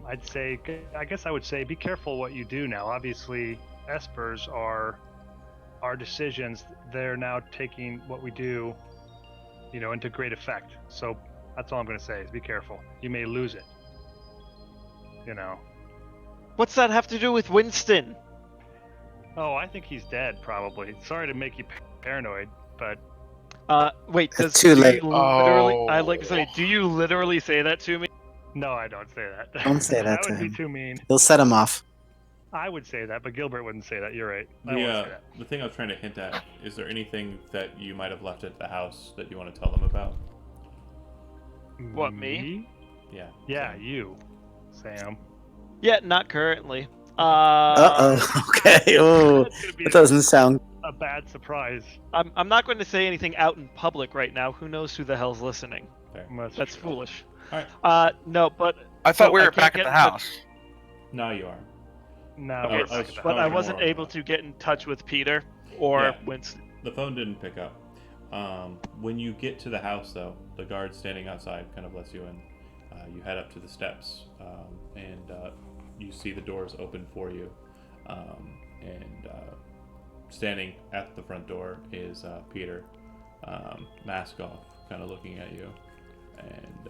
Speaker 2: I'd say, I guess I would say, be careful what you do now. Obviously, Espers are our decisions. They're now taking what we do, into great effect. So that's all I'm going to say is be careful. You may lose it.
Speaker 3: What's that have to do with Winston?
Speaker 2: Oh, I think he's dead, probably. Sorry to make you paranoid, but
Speaker 3: Wait, does
Speaker 4: Too
Speaker 3: do
Speaker 4: late.
Speaker 3: you literally? I'd like to
Speaker 5: Oh.
Speaker 3: say, do you literally say that to me?
Speaker 2: no, I don't say that.
Speaker 4: Don't say that
Speaker 2: That
Speaker 4: to
Speaker 2: would be
Speaker 4: him.
Speaker 2: too mean.
Speaker 4: He'll set him off.
Speaker 2: I would say that, but Gilbert wouldn't say that. You're right. I wouldn't say that.
Speaker 1: The thing I was trying to hint at, is there anything that you might have left at the house that you want to tell them about?
Speaker 3: What, me?
Speaker 1: Yeah.
Speaker 2: Yeah, you, Sam.
Speaker 3: Yeah, not currently.
Speaker 4: Uh-oh. Okay. Oh,
Speaker 2: That's gonna be
Speaker 4: that doesn't sound...
Speaker 2: a bad surprise.
Speaker 3: I'm not going to say anything out in public right now. Who knows who the hell's listening?
Speaker 1: Fair.
Speaker 3: That's
Speaker 2: true.
Speaker 3: foolish.
Speaker 1: Alright.
Speaker 3: No, but
Speaker 5: I thought
Speaker 3: So
Speaker 5: we
Speaker 3: I
Speaker 5: were
Speaker 3: can't
Speaker 5: back
Speaker 3: get
Speaker 5: at the
Speaker 3: in touch-
Speaker 5: house.
Speaker 1: No, you are.
Speaker 2: No,
Speaker 1: Okay,
Speaker 2: we're
Speaker 1: I
Speaker 2: back
Speaker 1: was-
Speaker 2: at the
Speaker 3: but
Speaker 2: house.
Speaker 3: I wasn't
Speaker 1: more
Speaker 3: able
Speaker 1: about-
Speaker 3: to get in touch with Peter or
Speaker 1: Yeah.
Speaker 3: Winston.
Speaker 1: The phone didn't pick up. When you get to the house, though, the guard standing outside kind of lets you in. You head up to the steps, and you see the doors open for you. Standing at the front door is Peter, mask off, kind of looking at you. And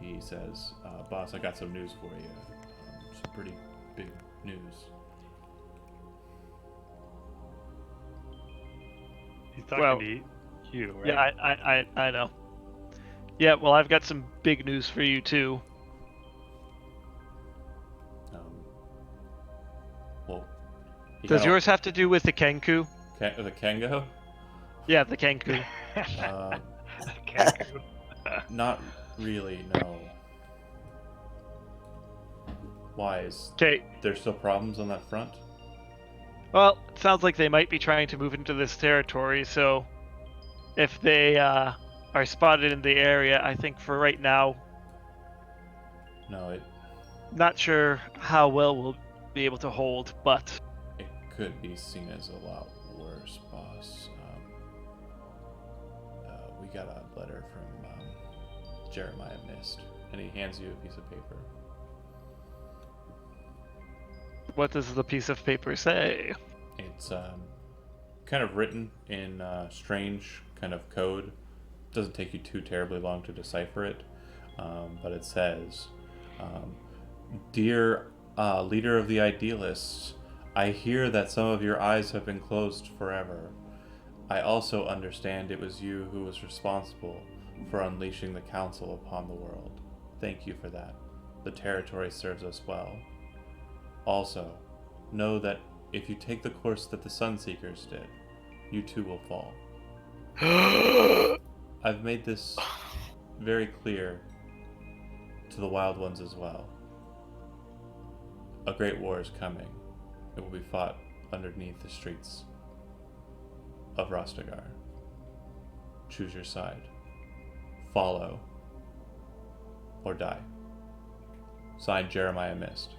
Speaker 1: he says, "Boss, I got some news for you. Some pretty big news."
Speaker 2: He's talking
Speaker 3: Well,
Speaker 2: to you, right?
Speaker 3: Yeah, I know. Yeah, well, I've got some big news for you too.
Speaker 1: Well, he
Speaker 3: Does
Speaker 1: kinda-
Speaker 3: yours have to do with the Kenku?
Speaker 1: the Kengo?
Speaker 3: Yeah, the Kenku.
Speaker 1: Uh,
Speaker 2: Kenku.
Speaker 1: Not really, no. Why is
Speaker 3: Okay.
Speaker 1: there still problems on that front?
Speaker 3: Well, it sounds like they might be trying to move into this territory, so if they are spotted in the area, I think for right now,
Speaker 1: No, it
Speaker 3: not sure how well we'll be able to hold, but
Speaker 1: could be seen as a lot worse, boss. We got a letter from Jeremiah Mist, and he hands you a piece of paper.
Speaker 3: what does the piece of paper say?
Speaker 1: It's kind of written in strange kind of code. Doesn't take you too terribly long to decipher it, but it says, "Dear leader of the Idealists, I hear that some of your eyes have been closed forever. I also understand it was you who was responsible for unleashing the Council upon the world. Thank you for that. The territory serves us well. Also, know that if you take the course that the Sunseekers did, you too will fall. I've made this very clear to the Wild Ones as well. A great war is coming. It will be fought underneath the streets of Rostagar. Choose your side. Follow or die. Signed, Jeremiah Mist,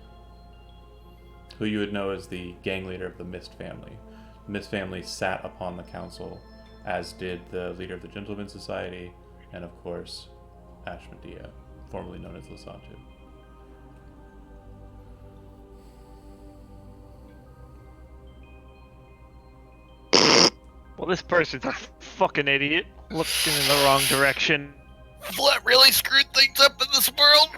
Speaker 1: who you would know as the gang leader of the Mist family. The Mist family sat upon the council, as did the leader of the Gentleman Society, and of course, Ashmedea, formerly known as Lasantu.
Speaker 3: Well, this person's a fucking idiot. Looking in the wrong direction.
Speaker 5: What really screwed things up in this world?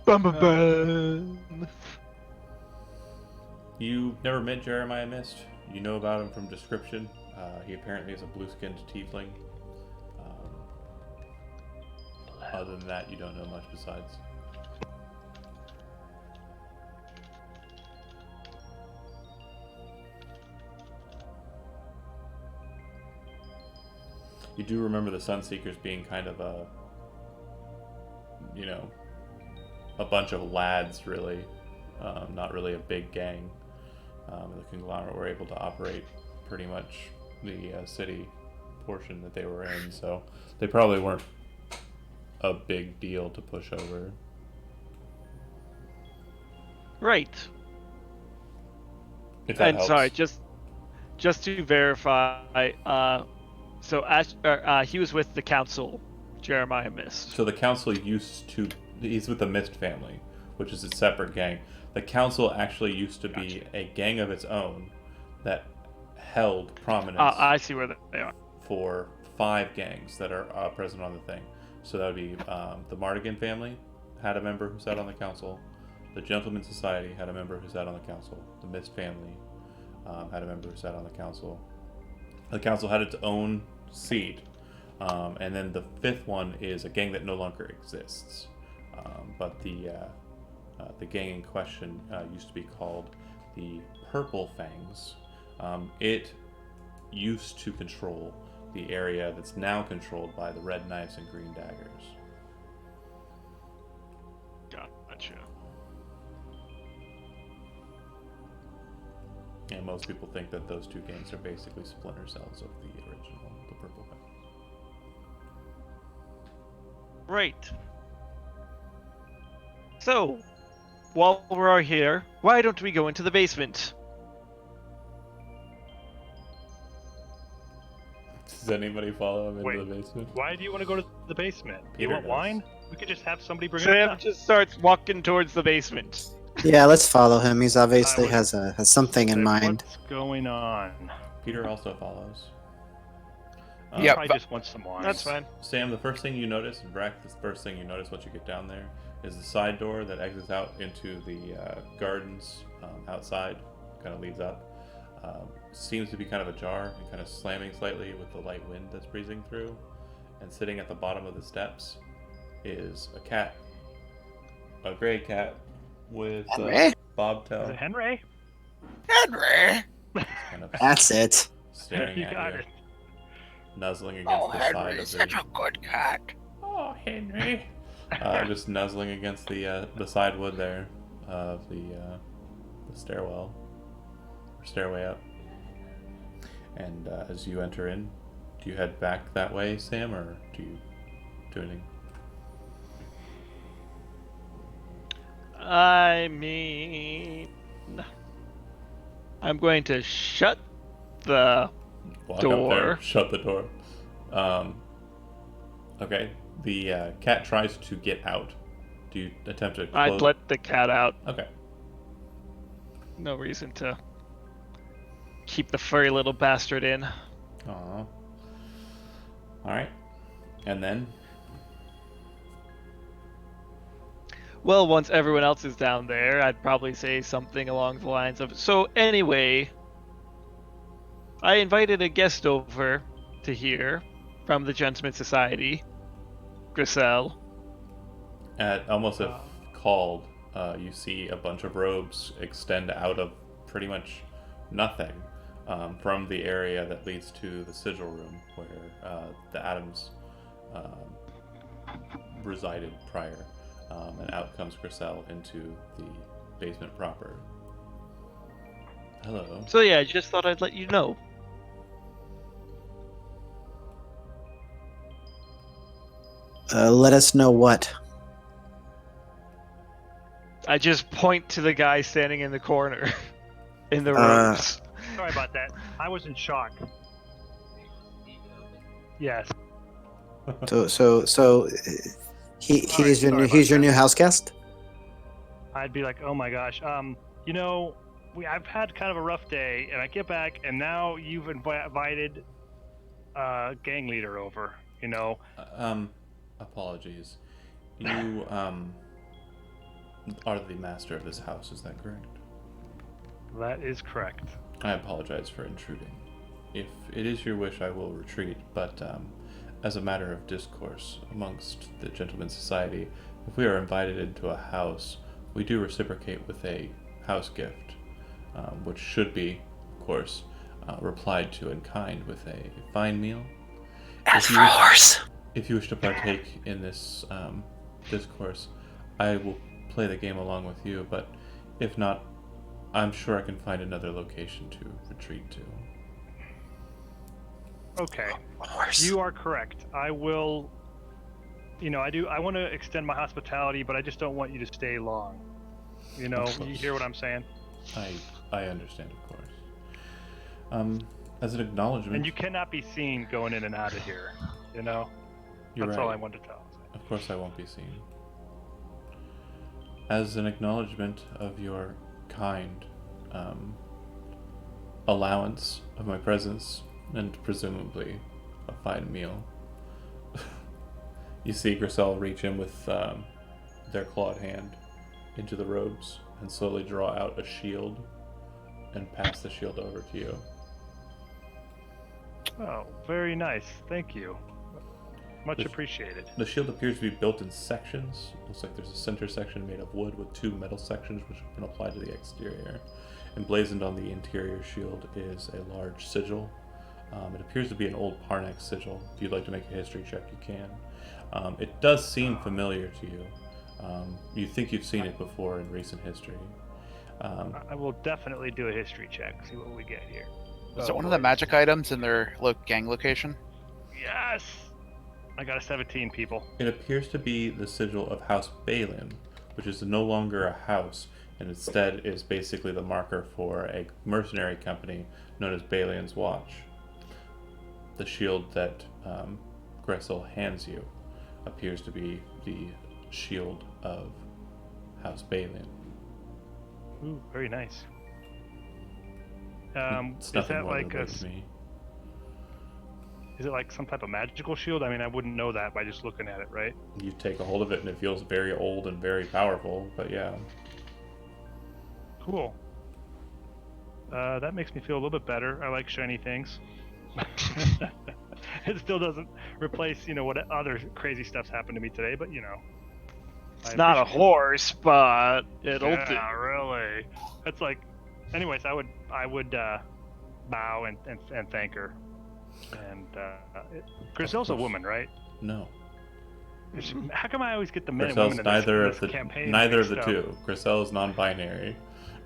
Speaker 3: Bum, bum, bum.
Speaker 1: You never met Jeremiah Mist. You know about him from description. He apparently is a blue-skinned tiefling. Other than that, you don't know much besides. You do remember the Sunseekers being kind of a, a bunch of lads, really. Not really a big gang. The Conglomerate were able to operate pretty much the city portion that they were in, so they probably weren't a big deal to push over.
Speaker 3: Right.
Speaker 1: If that
Speaker 3: And
Speaker 1: helps.
Speaker 3: sorry, just to verify, so he was with the council, Jeremiah Mist.
Speaker 1: So the council he's with the Mist family, which is a separate gang. The council actually used to be a gang of its own that held prominence
Speaker 3: I see where they are.
Speaker 1: for 5 gangs that are present on the thing. So that would be the Mardigan family had a member who sat on the council. The Gentleman Society had a member who sat on the council. The Mist family had a member who sat on the council. The council had its own seat. And then the 5th one is a gang that no longer exists. But the gang in question used to be called the Purple Fangs. It used to control the area that's now controlled by the Red Knives and Green Daggers.
Speaker 3: Gotcha.
Speaker 1: And most people think that those two gangs are basically splinter cells of the original, the Purple Fangs.
Speaker 3: Right. So, while we're here, why don't we go into the basement?
Speaker 1: Does anybody follow him into
Speaker 2: Wait.
Speaker 1: the basement?
Speaker 2: Why do you want to go to the basement? You
Speaker 1: Peter
Speaker 2: want
Speaker 1: does.
Speaker 2: wine? We could just have somebody bring
Speaker 3: Sam
Speaker 2: it.
Speaker 3: just starts walking towards the basement.
Speaker 4: Yeah, let's follow him. He's obviously
Speaker 2: would
Speaker 4: has something in mind.
Speaker 2: What's going on?
Speaker 1: Peter also follows.
Speaker 5: Yeah,
Speaker 2: Probably
Speaker 5: but-
Speaker 2: just want some wine.
Speaker 3: That's fine.
Speaker 1: Sam, the first thing you notice, and Brack, the first thing you notice once you get down there, is the side door that exits out into the gardens outside, kind of leads up. Seems to be kind of ajar and kind of slamming slightly with the light wind that's breezing through. And sitting at the bottom of the steps is a cat. A gray cat with
Speaker 6: Henry?
Speaker 2: Is it
Speaker 1: bobtail,
Speaker 2: Henry?
Speaker 5: Henry!
Speaker 1: kind of
Speaker 4: That's it.
Speaker 1: staring
Speaker 2: You
Speaker 1: at
Speaker 2: got
Speaker 1: you,
Speaker 2: it.
Speaker 1: nuzzling against
Speaker 5: Oh,
Speaker 1: the side
Speaker 5: Henry's
Speaker 1: of
Speaker 5: such
Speaker 1: the...
Speaker 5: a good cat.
Speaker 1: Oh, Henry! Just nuzzling against the side wood there of the stairwell, or stairway up. And as you enter in, do you head back that way, Sam, or do you do anything?
Speaker 3: I mean, I'm going to shut the
Speaker 1: Walk up there,
Speaker 3: Door.
Speaker 1: shut the door. Okay, the cat tries to get out. Do you attempt to close?
Speaker 3: I'd let the cat out.
Speaker 1: Okay.
Speaker 3: No reason to keep the furry little bastard in.
Speaker 1: Aw. Alright. And then?
Speaker 3: Well, once everyone else is down there, I'd probably say something along the lines of, so anyway, I invited a guest over to hear from the Gentleman Society, Griselle.
Speaker 1: At almost if called, you see a bunch of robes extend out of pretty much nothing from the area that leads to the sigil room where the Adams resided prior. And out comes Griselle into the basement proper. Hello.
Speaker 3: So yeah, I just thought I'd let you know.
Speaker 4: Let us know what.
Speaker 3: I just point to the guy standing in the corner in the robes.
Speaker 2: Sorry about that. I was in shock. Yes.
Speaker 4: So he's your new house guest.
Speaker 2: I'd be like, oh my gosh. You know, I've had kind of a rough day, and I get back, and now you've invited gang leader over. You know.
Speaker 1: Apologies. You are the master of this house, is that correct?
Speaker 2: That is correct.
Speaker 1: I apologize for intruding. If it is your wish, I will retreat, but as a matter of discourse amongst the Gentleman's Society, if we are invited into a house, we do reciprocate with a house gift, which should be, of course, replied to in kind with a fine meal.
Speaker 4: As for a horse.
Speaker 1: If you wish to partake in this discourse, I will play the game along with you, but if not, I'm sure I can find another location to retreat to.
Speaker 2: Okay.
Speaker 4: Horse.
Speaker 2: You are correct. I will. You know, I want to extend my hospitality, but I just don't want you to stay long. You know, you hear what I'm saying?
Speaker 1: I understand, of course. As an acknowledgement.
Speaker 2: And you cannot be seen going in and out of here. You know.
Speaker 1: You're
Speaker 2: That's
Speaker 1: right.
Speaker 2: all I wanted to tell.
Speaker 1: Of course, I won't be seen. As an acknowledgement of your kind allowance of my presence, and presumably a fine meal, you see Griselle reach in with their clawed hand into the robes and slowly draw out a shield and pass the shield over to you.
Speaker 2: Oh, very nice. Thank you. Much
Speaker 1: The-
Speaker 2: appreciated.
Speaker 1: The shield appears to be built in sections. Looks like there's a center section made of wood with two metal sections which have been applied to the exterior. Emblazoned on the interior shield is a large sigil. It appears to be an old Parnax sigil. If you'd like to make a history check, you can. It does seem familiar to you. You think you've seen it before in recent history.
Speaker 2: I will definitely do a history check. See what we get here.
Speaker 5: Was
Speaker 2: Oh,
Speaker 5: it one of the
Speaker 2: boy.
Speaker 5: magic items in their gang location?
Speaker 2: Yes. I got a 17, people.
Speaker 1: It appears to be the sigil of House Balin, which is no longer a house, and instead is basically the marker for a mercenary company known as Balin's Watch. The shield that Gressel hands you appears to be the shield of House Balin.
Speaker 2: Ooh, very nice.
Speaker 1: It's
Speaker 2: Is
Speaker 1: nothing
Speaker 2: that
Speaker 1: more
Speaker 2: like
Speaker 1: than
Speaker 2: a?
Speaker 1: that to me.
Speaker 2: Is it like some type of magical shield? I mean, I wouldn't know that by just looking at it, right?
Speaker 1: You take a hold of it and it feels very old and very powerful, but yeah.
Speaker 2: Cool. That makes me feel a little bit better. I like shiny things. It still doesn't replace, you know, what other crazy stuff's happened to me today, but you know.
Speaker 3: It's not a horse, but it'll do.
Speaker 2: Yeah, really. That's like. Anyways, I would bow and thank her. And Grisel's a woman, right?
Speaker 1: No.
Speaker 2: How come I always get the men and
Speaker 1: Grisel's
Speaker 2: women in
Speaker 1: neither
Speaker 2: this
Speaker 1: of the
Speaker 2: campaign?
Speaker 1: neither of the
Speaker 2: mixed up?
Speaker 1: two. Grisel is non-binary.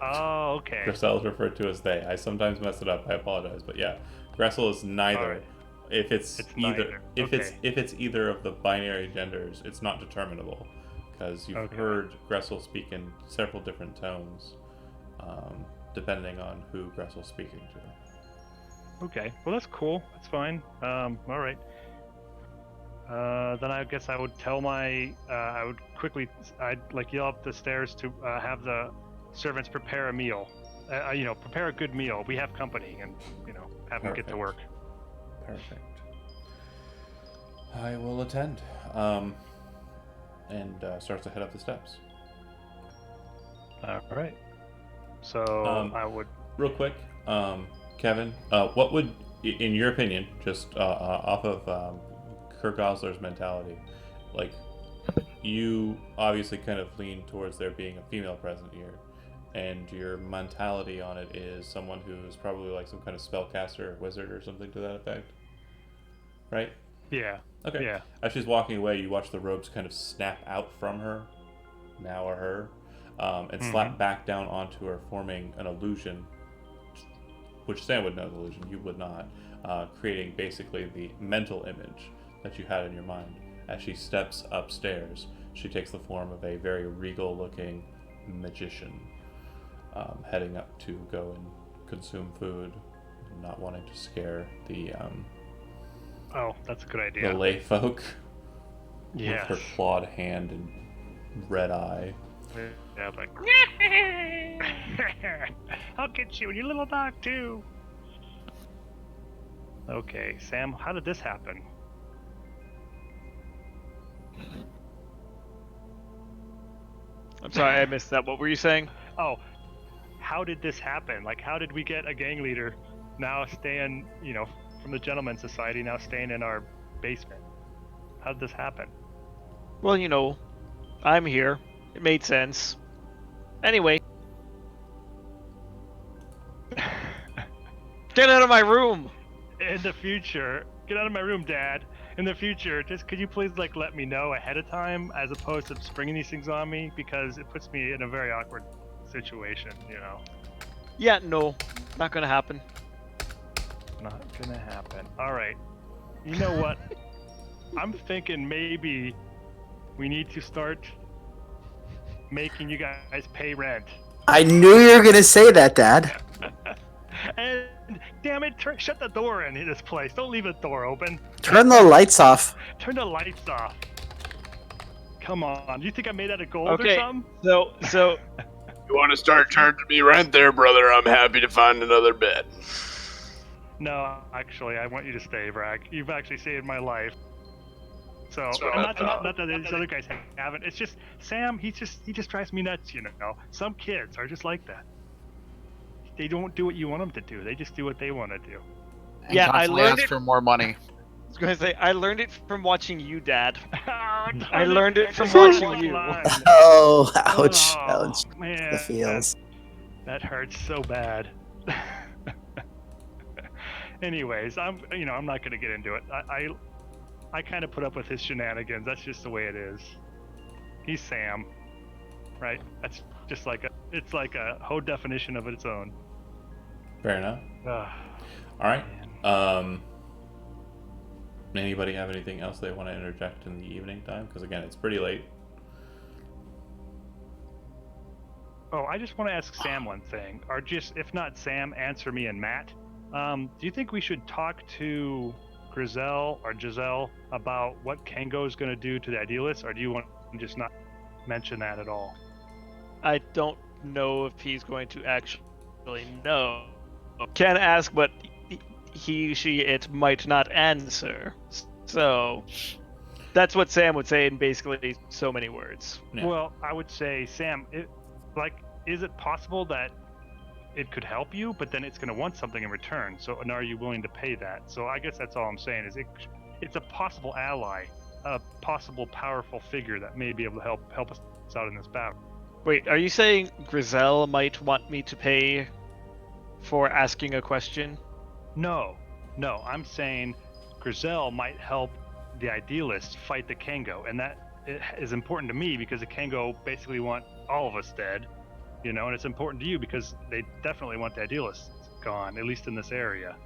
Speaker 2: Oh, okay.
Speaker 1: Grisel is referred to as they. I sometimes mess it up. I apologize, but yeah, Gressel is neither.
Speaker 2: Alright.
Speaker 1: If it's
Speaker 2: It's
Speaker 1: either,
Speaker 2: neither.
Speaker 1: if
Speaker 2: Okay.
Speaker 1: it's either of the binary genders, it's not determinable, because you've
Speaker 2: Okay.
Speaker 1: heard Gressel speak in several different tones, depending on who Gressel's speaking to.
Speaker 2: Okay. Well, that's cool. That's fine. All right. Then I guess I would tell my. I would quickly. I'd like yell up the stairs to have the servants prepare a meal. You know, prepare a good meal. We have company, and you know, have them get to
Speaker 1: Perfect.
Speaker 2: work.
Speaker 1: Perfect. I will attend. And starts to head up the steps.
Speaker 2: All right. So I would.
Speaker 1: Real quick, Kevin, what would, in your opinion, just off of Kirk Osler's mentality, like, you obviously kind of lean towards there being a female present here, and your mentality on it is someone who's probably like some kind of spellcaster or wizard or something to that effect, right?
Speaker 2: Yeah.
Speaker 1: Okay.
Speaker 2: Yeah.
Speaker 1: As she's walking away, you watch the robes kind of snap out from her, now or her, and slap back down onto her, forming an illusion, which Sam would know the illusion, you would not, creating basically the mental image that you had in your mind. As she steps upstairs, she takes the form of a very regal-looking magician, heading up to go and consume food, not wanting to scare the
Speaker 2: Oh, that's a good
Speaker 1: the
Speaker 2: idea.
Speaker 1: lay folk
Speaker 2: Yes.
Speaker 1: with her clawed hand and red eye.
Speaker 2: Yeah, like. I'll get you and your little dog too. Okay, Sam, how did this happen?
Speaker 3: I'm sorry, I missed that. What were you saying?
Speaker 2: Oh, how did this happen? Like, how did we get a gang leader now staying, from the Gentleman Society, now staying in our basement? How did this happen?
Speaker 3: Well, I'm here. It made sense. Anyway. Get out of my room!
Speaker 2: In the future, get out of my room, Dad. In the future, just could you please let me know ahead of time as opposed to springing these things on me, because it puts me in a very awkward situation.
Speaker 3: Yeah, no. Not gonna happen.
Speaker 2: Not gonna happen. All right. You know what? I'm thinking maybe we need to start making you guys pay rent.
Speaker 4: I knew you were gonna say that, Dad.
Speaker 2: And damn it, shut the door in this place. Don't leave the door open.
Speaker 4: Turn the lights off.
Speaker 2: Turn the lights off. Come on. You think I made out of gold or
Speaker 3: Okay,
Speaker 2: something?
Speaker 3: so
Speaker 7: You want to start charging me rent there, brother? I'm happy to find another bed.
Speaker 2: No, actually, I want you to stay, Bragg. You've actually saved my life. So,
Speaker 7: So,
Speaker 2: not that these other guys haven't. It's just Sam. He just drives me nuts. Some kids are just like that. They don't do what you want them to do. They just do what they want to do.
Speaker 5: And
Speaker 3: Yeah, I
Speaker 5: constantly
Speaker 3: learned
Speaker 5: ask
Speaker 3: it-
Speaker 5: for more money.
Speaker 3: I was gonna say I learned it from watching you, Dad.
Speaker 2: I
Speaker 3: I learned it from watching you.
Speaker 4: Oh, ouch,
Speaker 2: Oh,
Speaker 4: ouch.
Speaker 2: man,
Speaker 4: The feels.
Speaker 2: that hurts so bad. Anyways, I'm not gonna get into it. I kind of put up with his shenanigans. That's just the way it is. He's Sam, right? That's just it's like a whole definition of its own.
Speaker 1: Fair enough.
Speaker 2: Ugh,
Speaker 1: All right.
Speaker 2: man.
Speaker 1: Anybody have anything else they want to interject in the evening time? Because again, it's pretty late.
Speaker 2: Oh, I just want to ask Sam one thing, or just if not Sam, answer me and Matt. Do you think we should talk to Giselle about what Kango is going to do to the Idealists, or do you want to just not mention that at all?
Speaker 3: I don't know if he's going to actually know. Can ask, but it might not answer. So that's what Sam would say in basically so many words.
Speaker 1: Yeah.
Speaker 2: Well, I would say, Sam, is it possible that it could help you, but then it's going to want something in return? So, and are you willing to pay that? So I guess that's all I'm saying is it's a possible ally, a possible powerful figure that may be able to help us out in this battle.
Speaker 3: Wait, are you saying Griselle might want me to pay for asking a question?
Speaker 2: No, I'm saying Griselle might help the Idealists fight the Kango, and that is important to me because the Kango basically want all of us dead, and it's important to you because they definitely want the Idealists gone, at least in this area.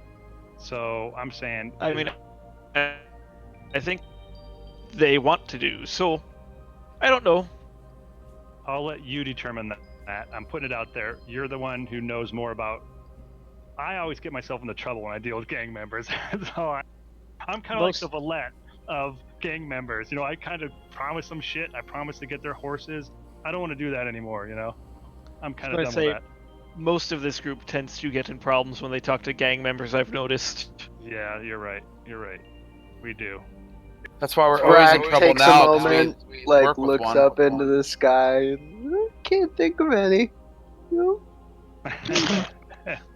Speaker 2: So I'm saying,
Speaker 3: I mean, I think they want to do, so I don't know.
Speaker 2: I'll let you determine that. I'm putting it out there. You're the one who knows more about. I always get myself into trouble when I deal with gang members, so I'm kind of like the Valette of gang members. I kind of promise them shit. I promise to get their horses. I don't want to do that anymore. I'm kind of done with that.
Speaker 3: Most of this group tends to get in problems when they talk to gang members, I've noticed.
Speaker 2: Yeah, you're right. We do.
Speaker 5: That's why we're always
Speaker 6: Bragg
Speaker 5: in trouble
Speaker 6: takes
Speaker 5: now.
Speaker 6: a
Speaker 5: 'cause we
Speaker 6: moment,
Speaker 5: work with
Speaker 6: looks
Speaker 5: one.
Speaker 6: up into the sky. can't think of any. No.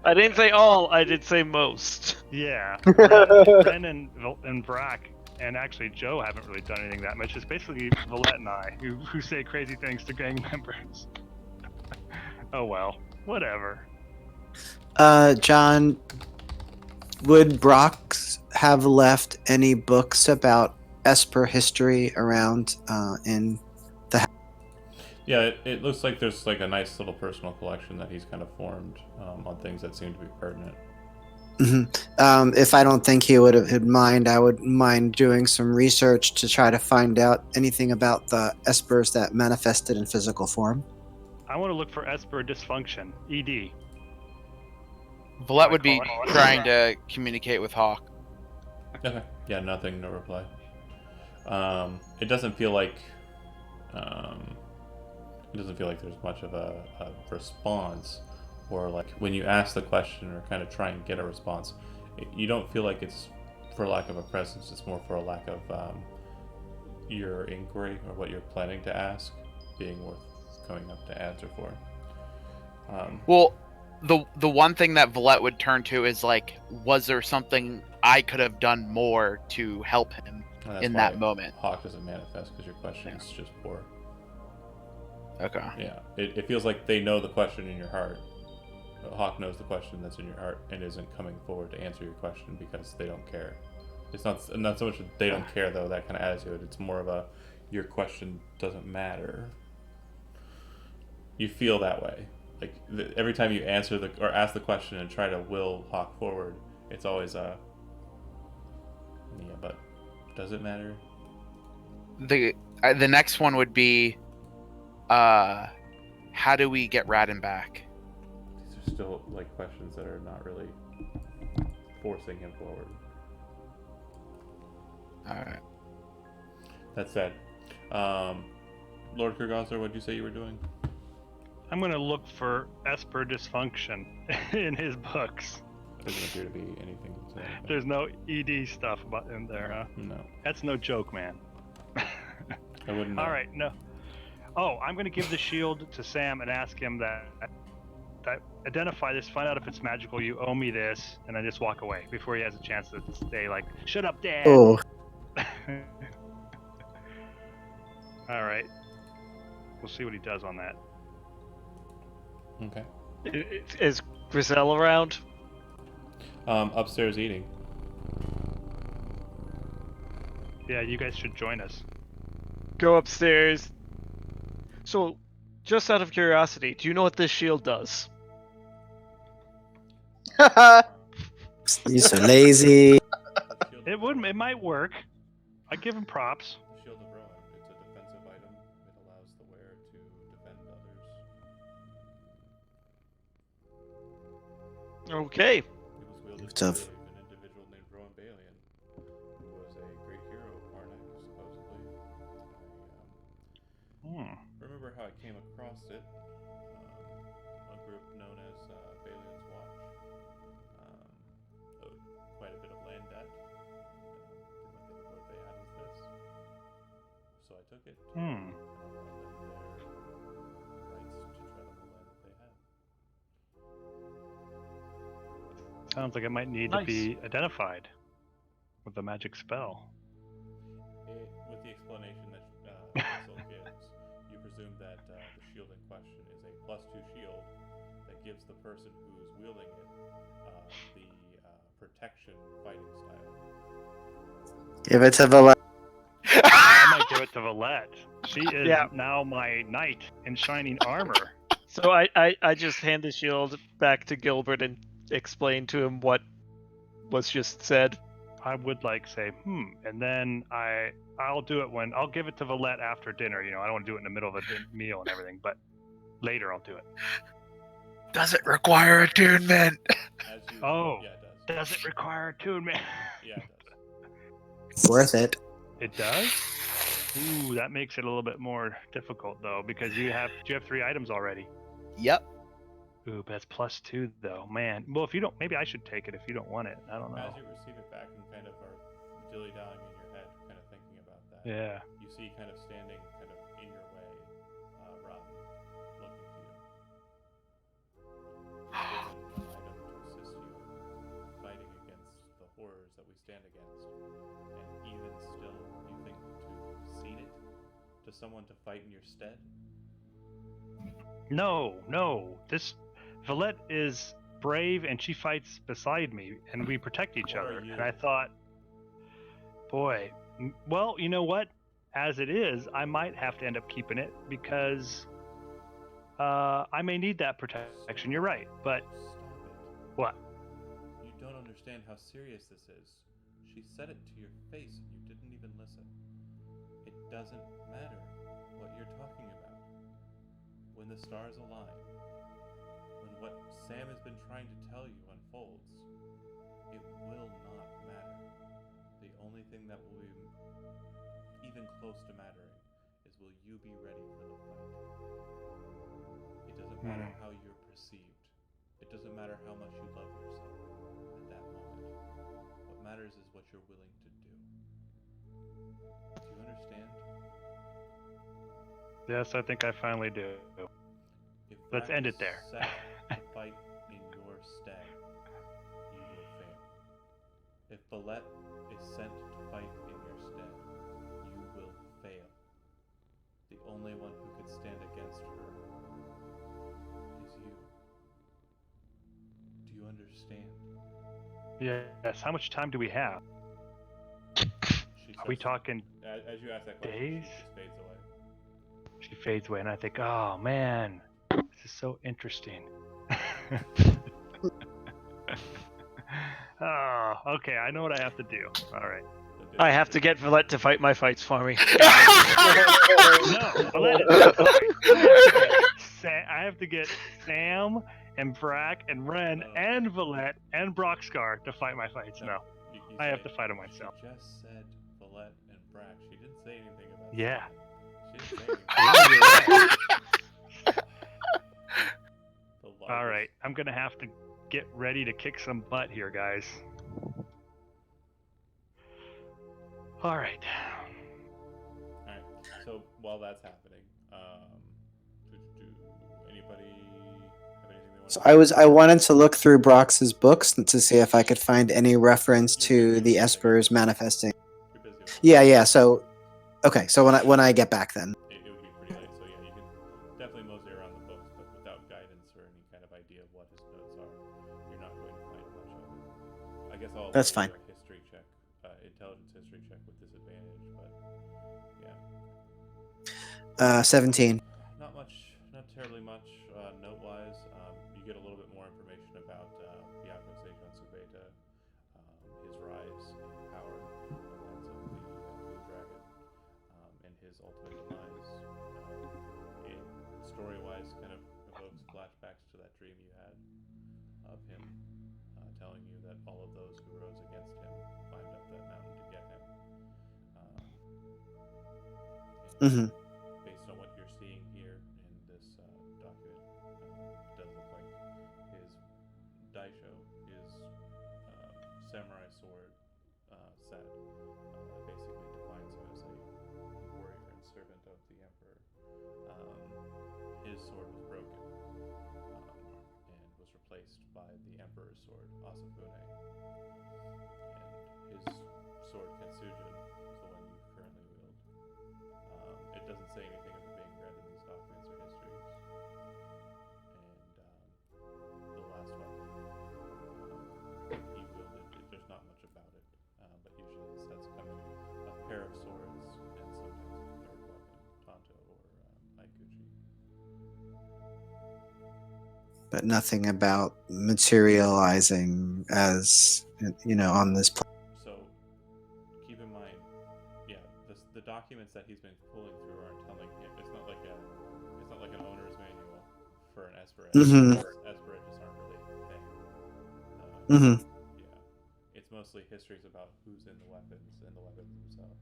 Speaker 3: I didn't say all. I did say most.
Speaker 2: Yeah. Ren and Brack, and actually Joe haven't really done anything that much. It's basically Valette and I who say crazy things to gang members. Oh well, whatever.
Speaker 4: John, would Brock have left any books about Esper history around in
Speaker 1: Yeah, it looks like there's like a nice little personal collection that he's kind of formed on things that seem to be pertinent.
Speaker 4: If I don't think he would mind, I would mind doing some research to try to find out anything about the Espers that manifested in physical form.
Speaker 2: I want to look for Esper dysfunction, ED.
Speaker 5: Valette would be trying to communicate with Hawk.
Speaker 1: Okay. Yeah, nothing, no reply. It doesn't feel like there's much of a response, or like when you ask the question or kind of try and get a response, you don't feel like it's for lack of a presence. It's more for a lack of your inquiry or what you're planning to ask being worth coming up to answer for.
Speaker 5: Well, the one thing that Valette would turn to is like, was there something I could have done more to help him
Speaker 1: That's
Speaker 5: in
Speaker 1: why
Speaker 5: that moment?
Speaker 1: Hawk doesn't manifest because your question is just poor.
Speaker 5: Okay.
Speaker 1: Yeah, it feels like they know the question in your heart. Hawk knows the question that's in your heart and isn't coming forward to answer your question because they don't care. It's not so much that they don't care though, that kind of attitude. It's more of a your question doesn't matter. You feel that way. Like every time you answer or ask the question and try to will Hawk forward, it's always yeah, but does it matter?
Speaker 5: The next one would be, how do we get Radin back?
Speaker 1: These are still like questions that are not really forcing him forward.
Speaker 5: Alright.
Speaker 1: That said, Lord Kurgazar, what did you say you were doing?
Speaker 2: I'm going to look for Esper dysfunction in his books.
Speaker 1: Doesn't appear to be anything.
Speaker 2: There's no ED stuff about in there, huh?
Speaker 1: No,
Speaker 2: That's no joke, man.
Speaker 1: I wouldn't know.
Speaker 2: All right, no. Oh, I'm going to give the shield to Sam and ask him that identify this, find out if it's magical, you owe me this, and then just walk away before he has a chance to say, like, shut up, Dad.
Speaker 4: Oh,
Speaker 2: All right. We'll see what he does on that.
Speaker 1: Okay.
Speaker 3: Is Griselle around?
Speaker 1: Upstairs eating.
Speaker 2: Yeah, you guys should join us.
Speaker 3: Go upstairs. So, just out of curiosity, do you know what this shield does?
Speaker 4: you're so lazy.
Speaker 2: It might work. I give him props.
Speaker 1: The Shield of Rowan. It's a defensive item. It allows the wearer to defend others.
Speaker 3: Okay.
Speaker 1: It was wielded
Speaker 4: Tough.
Speaker 1: by an individual named Rowan Balian, who was a great hero of Karnak, supposedly. Remember how I came across it? A group known as Balian's Watch owed quite a bit of land debt. Didn't think what they had was this. So I took it and allowed them their rights to tread on the land that they had.
Speaker 2: Sounds like it might need to be identified with a magic spell.
Speaker 1: With the explanation that Russell gives, you presume that the shield in question is a +2 shield that gives the person who's wielding it the protection fighting style.
Speaker 4: Give it to Valette.
Speaker 2: I might give it to Valette. She is now my knight in shining armor.
Speaker 3: So I just hand the shield back to Gilbert and explain to him what was just said.
Speaker 2: I would like say, and then I'll do it when I'll give it to Valette after dinner. You know, I don't want to do it in the middle of a meal and everything, but later I'll do it.
Speaker 5: Does it require attunement?
Speaker 2: Oh,
Speaker 1: Yeah, it does.
Speaker 2: does it require attunement?
Speaker 1: Yeah, it does.
Speaker 4: Worth it.
Speaker 2: It does? Ooh, that makes it a little bit more difficult though, because you have 3 items already.
Speaker 5: Yep.
Speaker 2: Ooh, but that's +2 though, man. Well, if you don't, maybe I should take it if you don't want it. I don't know.
Speaker 1: As you receive it back and kind of are dilly-dallying in your head, kind of thinking about that.
Speaker 2: Yeah.
Speaker 1: You see kind of standing kind of in your way, Robin, to someone to fight in your stead?
Speaker 2: No. This Valette is brave and she fights beside me and we protect each
Speaker 1: Or
Speaker 2: other.
Speaker 1: you.
Speaker 2: And I thought, boy, well, you know what? As it is, I might have to end up keeping it because I may need that protection. You're right. But
Speaker 1: Stop it.
Speaker 2: what?
Speaker 1: You don't understand how serious this is. She said it to your face and you didn't even listen. It doesn't matter what you're talking about. When the stars align, when what Sam has been trying to tell you unfolds, it will not matter. The only thing that will be even close to mattering is, will you be ready for the fight? It doesn't matter how you're perceived. It doesn't matter how much you love yourself at that moment. What matters is what you're willing to do. Do you understand?
Speaker 2: Yes, I think I finally do.
Speaker 1: If
Speaker 2: Let's
Speaker 1: Brack
Speaker 2: end
Speaker 1: is
Speaker 2: it there.
Speaker 1: set to fight in your stead, you will fail. If Valette is sent to fight in your stead, you will fail. The only one who could stand against her is you. Do you understand?
Speaker 2: Yes. How much time do we have?
Speaker 1: She
Speaker 2: Are we
Speaker 1: says-
Speaker 2: talking?
Speaker 1: As you ask that question,
Speaker 2: days?
Speaker 1: she just fades away.
Speaker 2: She fades away, and I think, oh man, this is so interesting. Oh, okay. I know what I have to do. All right.
Speaker 3: I have to get Valette to fight my fights for me.
Speaker 2: No, Valette is fine. I have to get Sam and Brack and Ren and Valette and Broxcar to fight my fights. No,
Speaker 1: You
Speaker 2: I have
Speaker 1: say-
Speaker 2: to fight them myself.
Speaker 1: She just said Valette and Brack. She didn't say anything about
Speaker 2: Yeah.
Speaker 1: Sam. She didn't say anything.
Speaker 2: Yeah, you're right.
Speaker 1: The
Speaker 2: All
Speaker 1: largest-
Speaker 2: right, I'm gonna have to get ready to kick some butt here, guys. All right.
Speaker 1: Alright, so while that's happening, anybody have anything they want
Speaker 4: So
Speaker 1: to
Speaker 4: I wanted to look through Brox's books to see if I could find any reference to the Espers manifesting.
Speaker 1: You're busy with
Speaker 4: Yeah. So, okay. So when I get back, then.
Speaker 1: it would be pretty late, so yeah, you can definitely mosey around the books, but without guidance or any kind of idea of what his notes are, you're not going to find much of it. I guess I'll
Speaker 4: That's
Speaker 1: let you
Speaker 4: fine.
Speaker 1: do a history check, intelligence history check with disadvantage, but yeah.
Speaker 4: 17.
Speaker 1: Not much, not terribly much note-wise. You get a little bit more information about Byakko Seikan Subeta, his rise in power in the lands of the Blue Dragon, and his ultimate demise. It, story-wise, kind of evokes flashbacks to that dream you had of him telling you that all of those who rose against him climbed up that mountain to get him. And
Speaker 4: Mhm.
Speaker 1: based on what you're seeing here in this document, it does look like his daisho, his samurai sword set, basically defines him as a warrior and servant of the emperor. His sword was broken and was replaced by the emperor's sword, Asakune. And his sword, Kensujin, is the one you currently wield. It doesn't say anything of it being read in these documents or histories. And the last weapon he wielded, there's not much about it, but usually it says kind of a pair of swords and sometimes a third weapon, Tanto or Aikuchi.
Speaker 4: But nothing about materializing as, on this.
Speaker 1: So keep in mind, yeah, the documents that he's been pulling through aren't telling him. It's not like an owner's manual for an Esper.
Speaker 4: Mhm.
Speaker 1: Esper just aren't really a thing.
Speaker 4: Mhm.
Speaker 1: Yeah, it's mostly histories about who's in the weapons and the weapons themselves.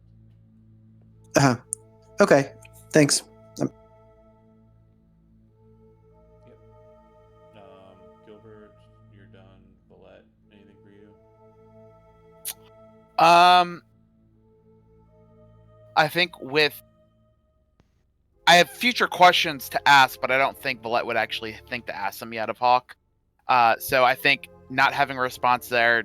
Speaker 4: Okay. Thanks.
Speaker 1: Gilbert, you're done. Valette, anything for you?
Speaker 5: I think I have future questions to ask, but I don't think Valette would actually think to ask them yet of Hawk. So I think not having a response there,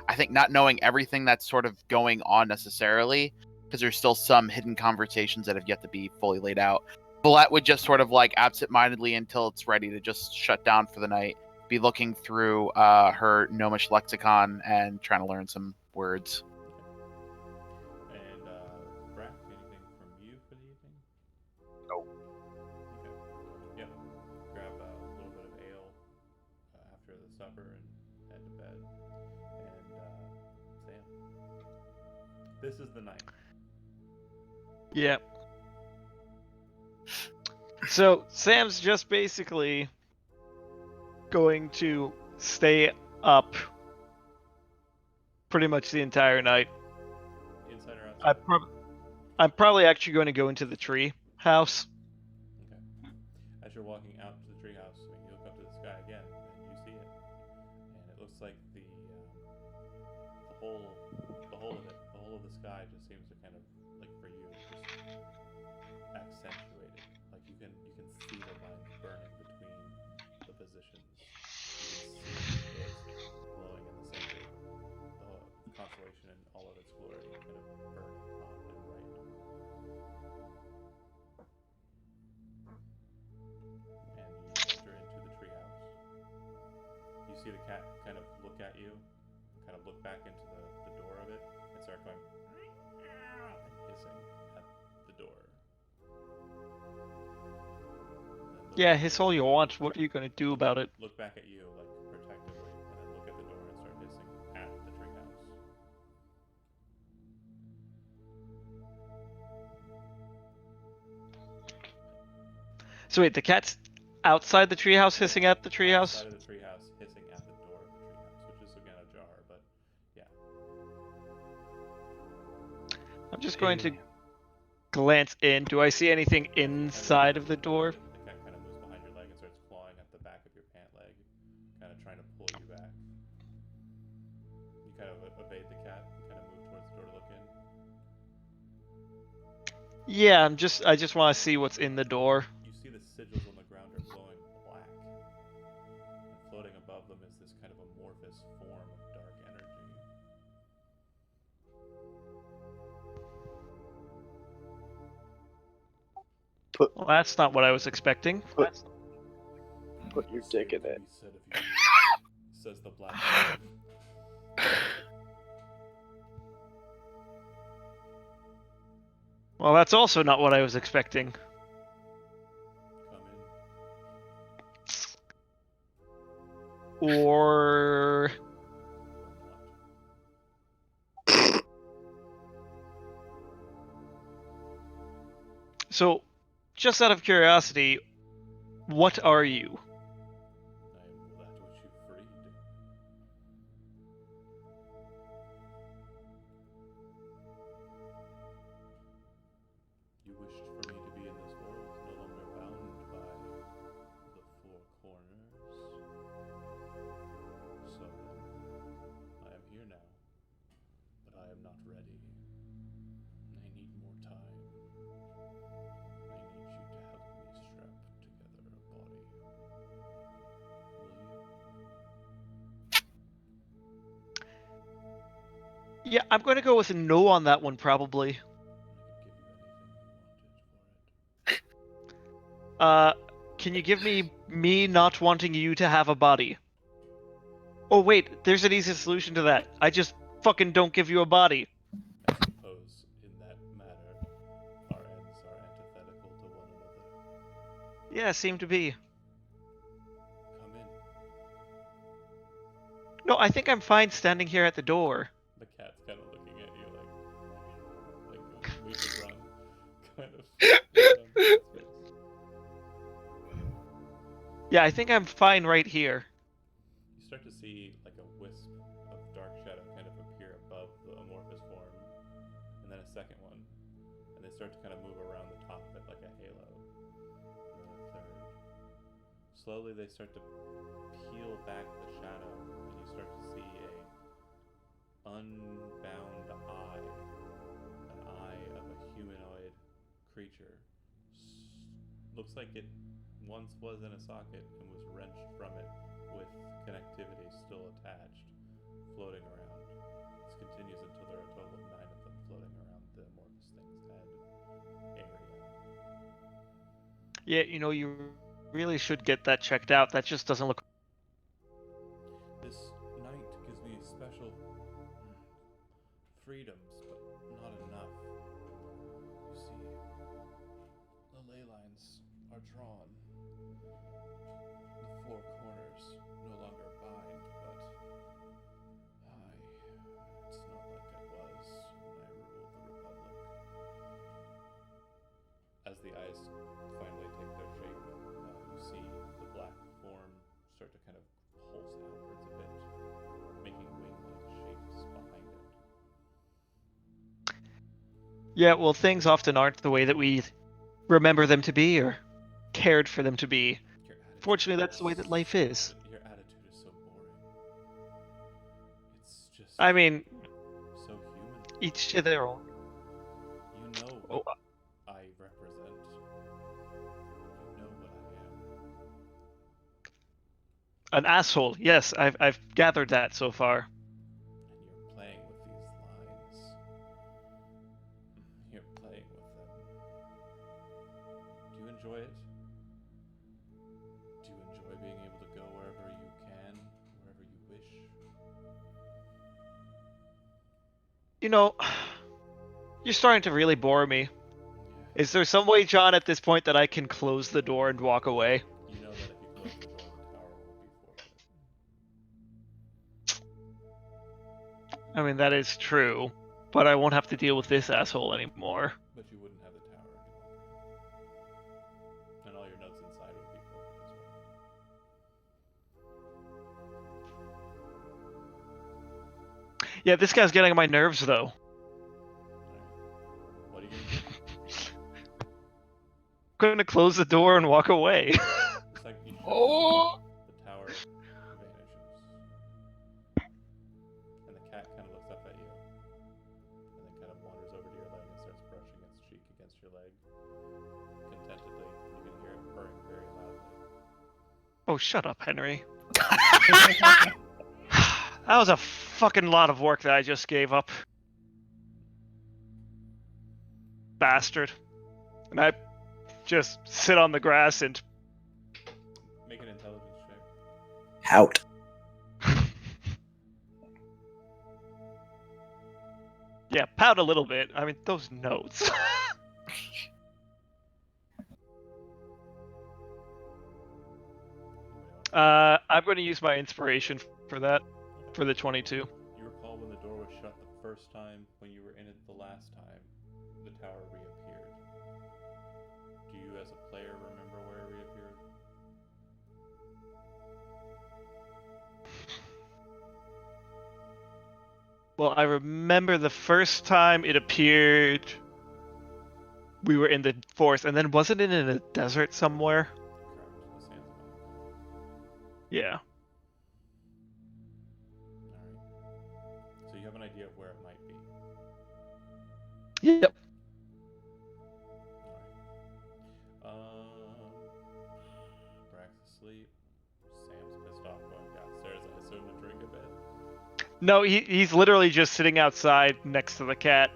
Speaker 5: I think not knowing everything that's sort of going on necessarily, because there's still some hidden conversations that have yet to be fully laid out. Valette would just sort of like absentmindedly until it's ready to just shut down for the night, be looking through her gnomish lexicon and trying to learn some words.
Speaker 1: And Brack, anything from you for the evening?
Speaker 6: Nope.
Speaker 1: Okay. Yep. Grab a little bit of ale after the supper and head to bed. And Sam, this is the night.
Speaker 3: Yeah. So Sam's just basically going to stay up pretty much the entire night.
Speaker 1: Inside or outside?
Speaker 3: I'm probably actually going to go into the tree house.
Speaker 1: Okay. As you're walking out to the treehouse, you look up to the sky again, and you see it, and it looks like the whole of it, the whole of the sky just seems to kind of, like for you, just accentuated. Like you can see the lines burning between the positions. You can see it glowing in the center. The constellation in all of its glory, kind of burning hot and bright. And you enter into the treehouse. You see the cat kind of look at you, kind of look back into the door of it, and start going and hissing at the door.
Speaker 3: Yeah, hiss all you want. What are you going to do about it?
Speaker 1: Look back at you, like protectively, and then look at the door and start hissing at the treehouse.
Speaker 3: So wait, the cat's outside the treehouse hissing at the treehouse?
Speaker 1: Outside of the treehouse, hissing at the door of the treehouse, which is again ajar, but yeah.
Speaker 3: I'm just going to glance in. Do I see anything inside of the door?
Speaker 1: The cat kind of moves behind your leg and starts clawing at the back of your pant leg, kind of trying to pull you back. You kind of evade the cat and kind of move towards the door to look in.
Speaker 3: Yeah, I just want to see what's in the door.
Speaker 1: You see the sigils on the ground are glowing black, and floating above them is this kind of amorphous form of dark energy.
Speaker 3: Well, that's not what I was expecting.
Speaker 6: Put your dick in it.
Speaker 1: Be said of you, says the black dwarf.
Speaker 3: Well, that's also not what I was expecting.
Speaker 1: Come in.
Speaker 3: Or... So, just out of curiosity, what are you?
Speaker 1: I am that which you freed. You wished for me to be in this world, no longer bound by the four corners. So then, I am here now, but I am not ready. I need more time. I need you to help me strap together a body. Will you?
Speaker 3: Yeah, I'm going to go with a no on that one, probably.
Speaker 1: I could give you anything you wanted for it.
Speaker 3: Can you give me not wanting you to have a body? Oh wait, there's an easy solution to that. I just fucking don't give you a body.
Speaker 1: I suppose in that matter, our ends are antithetical to one another.
Speaker 3: Yeah, seem to be.
Speaker 1: Come in.
Speaker 3: No, I think I'm fine standing here at the door.
Speaker 1: The cat's kind of looking at you like we should run. Kind of.
Speaker 3: Yeah, I think I'm fine right here.
Speaker 1: You start to see like a wisp of dark shadow kind of appear above the amorphous form, and then a second one, and they start to kind of move around the top of it like a halo, and then a third. Slowly, they start to peel back the shadow, and you start to see a unbound eye, an eye of a humanoid creature. Looks like it once was in a socket and was wrenched from it with connectivity still attached, floating around. This continues until there are a total of 9 of them floating around the amorphous
Speaker 3: Yeah, you really should get that checked out. That just doesn't look.
Speaker 1: This night gives me special freedoms, but not enough. You see, the ley lines are drawn. The four corners no longer bind, but it's not like it was when I ruled the Republic. As the eyes finally take their shape, you see the black form start to kind of pulse outwards a bit, making wing-like shapes behind it.
Speaker 3: Yeah, well, things often aren't the way that we remember them to be or cared for them to be.
Speaker 1: Your attitude
Speaker 3: Fortunately, that's the way that life is.
Speaker 1: Your attitude is so boring. It's just
Speaker 3: I mean,
Speaker 1: so human.
Speaker 3: each to their own.
Speaker 1: You know what I represent. You know what I am.
Speaker 3: An asshole. Yes, I've gathered that so far.
Speaker 1: And you're playing with these lines. You're playing with them. Do you enjoy it? Do you enjoy being able to go wherever you can, wherever you wish?
Speaker 3: You're starting to really bore me.
Speaker 1: Yeah.
Speaker 3: Is there some way, John, at this point that I can close the door and walk away?
Speaker 1: You know that if you close the door, the tower will be forfeit.
Speaker 3: I mean, that is true, but I won't have to deal with this asshole anymore.
Speaker 1: But you wouldn't have the tower any longer. And all your notes inside would be forfeit as well.
Speaker 3: Yeah, this guy's getting on my nerves, though.
Speaker 1: What are you gonna do?
Speaker 3: I'm going to close the door and walk away.
Speaker 1: It's like you shut
Speaker 7: Oh!
Speaker 1: the tower vanishes. And the cat kind of looks up at you. And then kind of wanders over to your leg and starts brushing its cheek against your leg. Contentedly, you can hear it purring very loudly.
Speaker 3: Oh, shut up, Henry. That was a fucking lot of work that I just gave up. Bastard. And I just sit on the grass and
Speaker 1: Make an intelligence check.
Speaker 4: Out.
Speaker 3: yeah, pout a little bit. I mean, those notes. I'm going to use my inspiration for that, for the 22.
Speaker 1: You recall when the door was shut the first time, when you were in it the last time, the tower reappeared. Do you, as a player, remember where it reappeared?
Speaker 3: Well, I remember the first time it appeared, we were in the forest, and then wasn't it in a desert somewhere?
Speaker 1: Correct. The Zanzibar.
Speaker 3: Yeah.
Speaker 1: Alright. So you have an idea of where it might be.
Speaker 3: Yep.
Speaker 1: Alright. Brack's asleep. Sam's pissed off going downstairs, I assume, to drink a bit.
Speaker 3: No, he's literally just sitting outside next to the cat,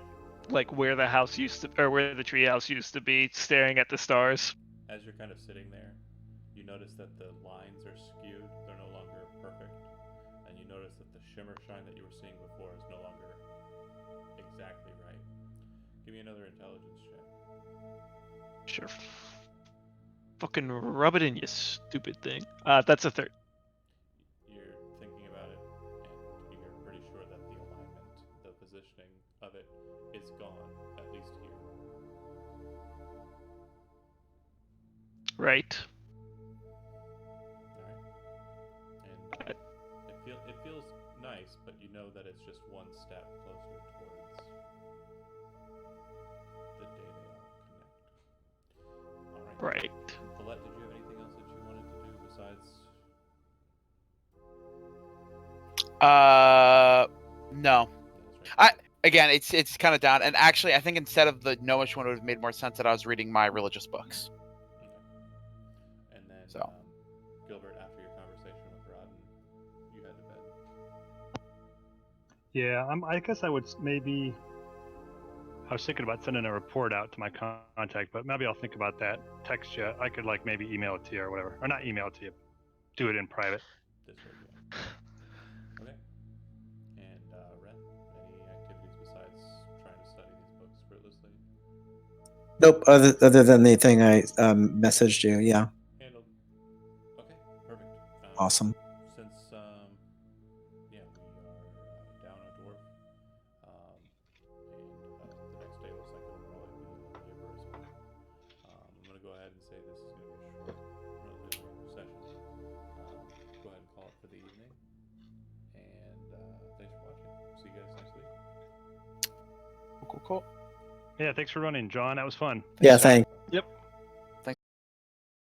Speaker 3: like where the house used to, or where the treehouse used to be, staring at the stars.
Speaker 1: As you're kind of sitting there, you notice that the lines are skewed, they're no longer perfect, and you notice that the shimmer shine that you were seeing before is no longer exactly right. Give me another intelligence check.
Speaker 3: Sure. Fucking rub it in, you stupid thing. That's a third.
Speaker 1: You're thinking about it, and you're pretty sure that the alignment, the positioning of it is gone, at least here.
Speaker 3: Right.
Speaker 1: Alright. And it feels nice, but you know that it's just one step closer towards the day they all connect. Alright.
Speaker 3: Right.
Speaker 1: Colette, did you have anything else that you wanted to do besides...
Speaker 5: No.
Speaker 1: Yeah, that's right.
Speaker 5: Again, it's kind of down. And actually, I think instead of the gnomish one, it would have made more sense that I was reading my religious books.
Speaker 1: Okay. And then,
Speaker 5: So.
Speaker 1: Gilbert, after your conversation with Rodden, you head to bed.
Speaker 2: Yeah, I guess I would maybe I was thinking about sending a report out to my contact, but maybe I'll think about that. Text you. I could like maybe email it to you or whatever, or not email it to you. Do it in private.
Speaker 1: Discord, yeah. Okay. And Ren, any activities besides trying to study these books fruitlessly?
Speaker 4: Nope. Other than the thing I messaged you. Yeah.
Speaker 1: Handled. Okay, perfect.
Speaker 4: Awesome.
Speaker 1: Since yeah, we are down a dwarf, and the next day looks like it'll probably be a labor as well. I'm gonna go ahead and say this is gonna be a short, relatively session. Go ahead and call it for the evening, and thanks for watching. See you guys next week.
Speaker 5: Cool.
Speaker 2: Yeah, thanks for running, John. That was fun.
Speaker 4: Yeah. Thanks.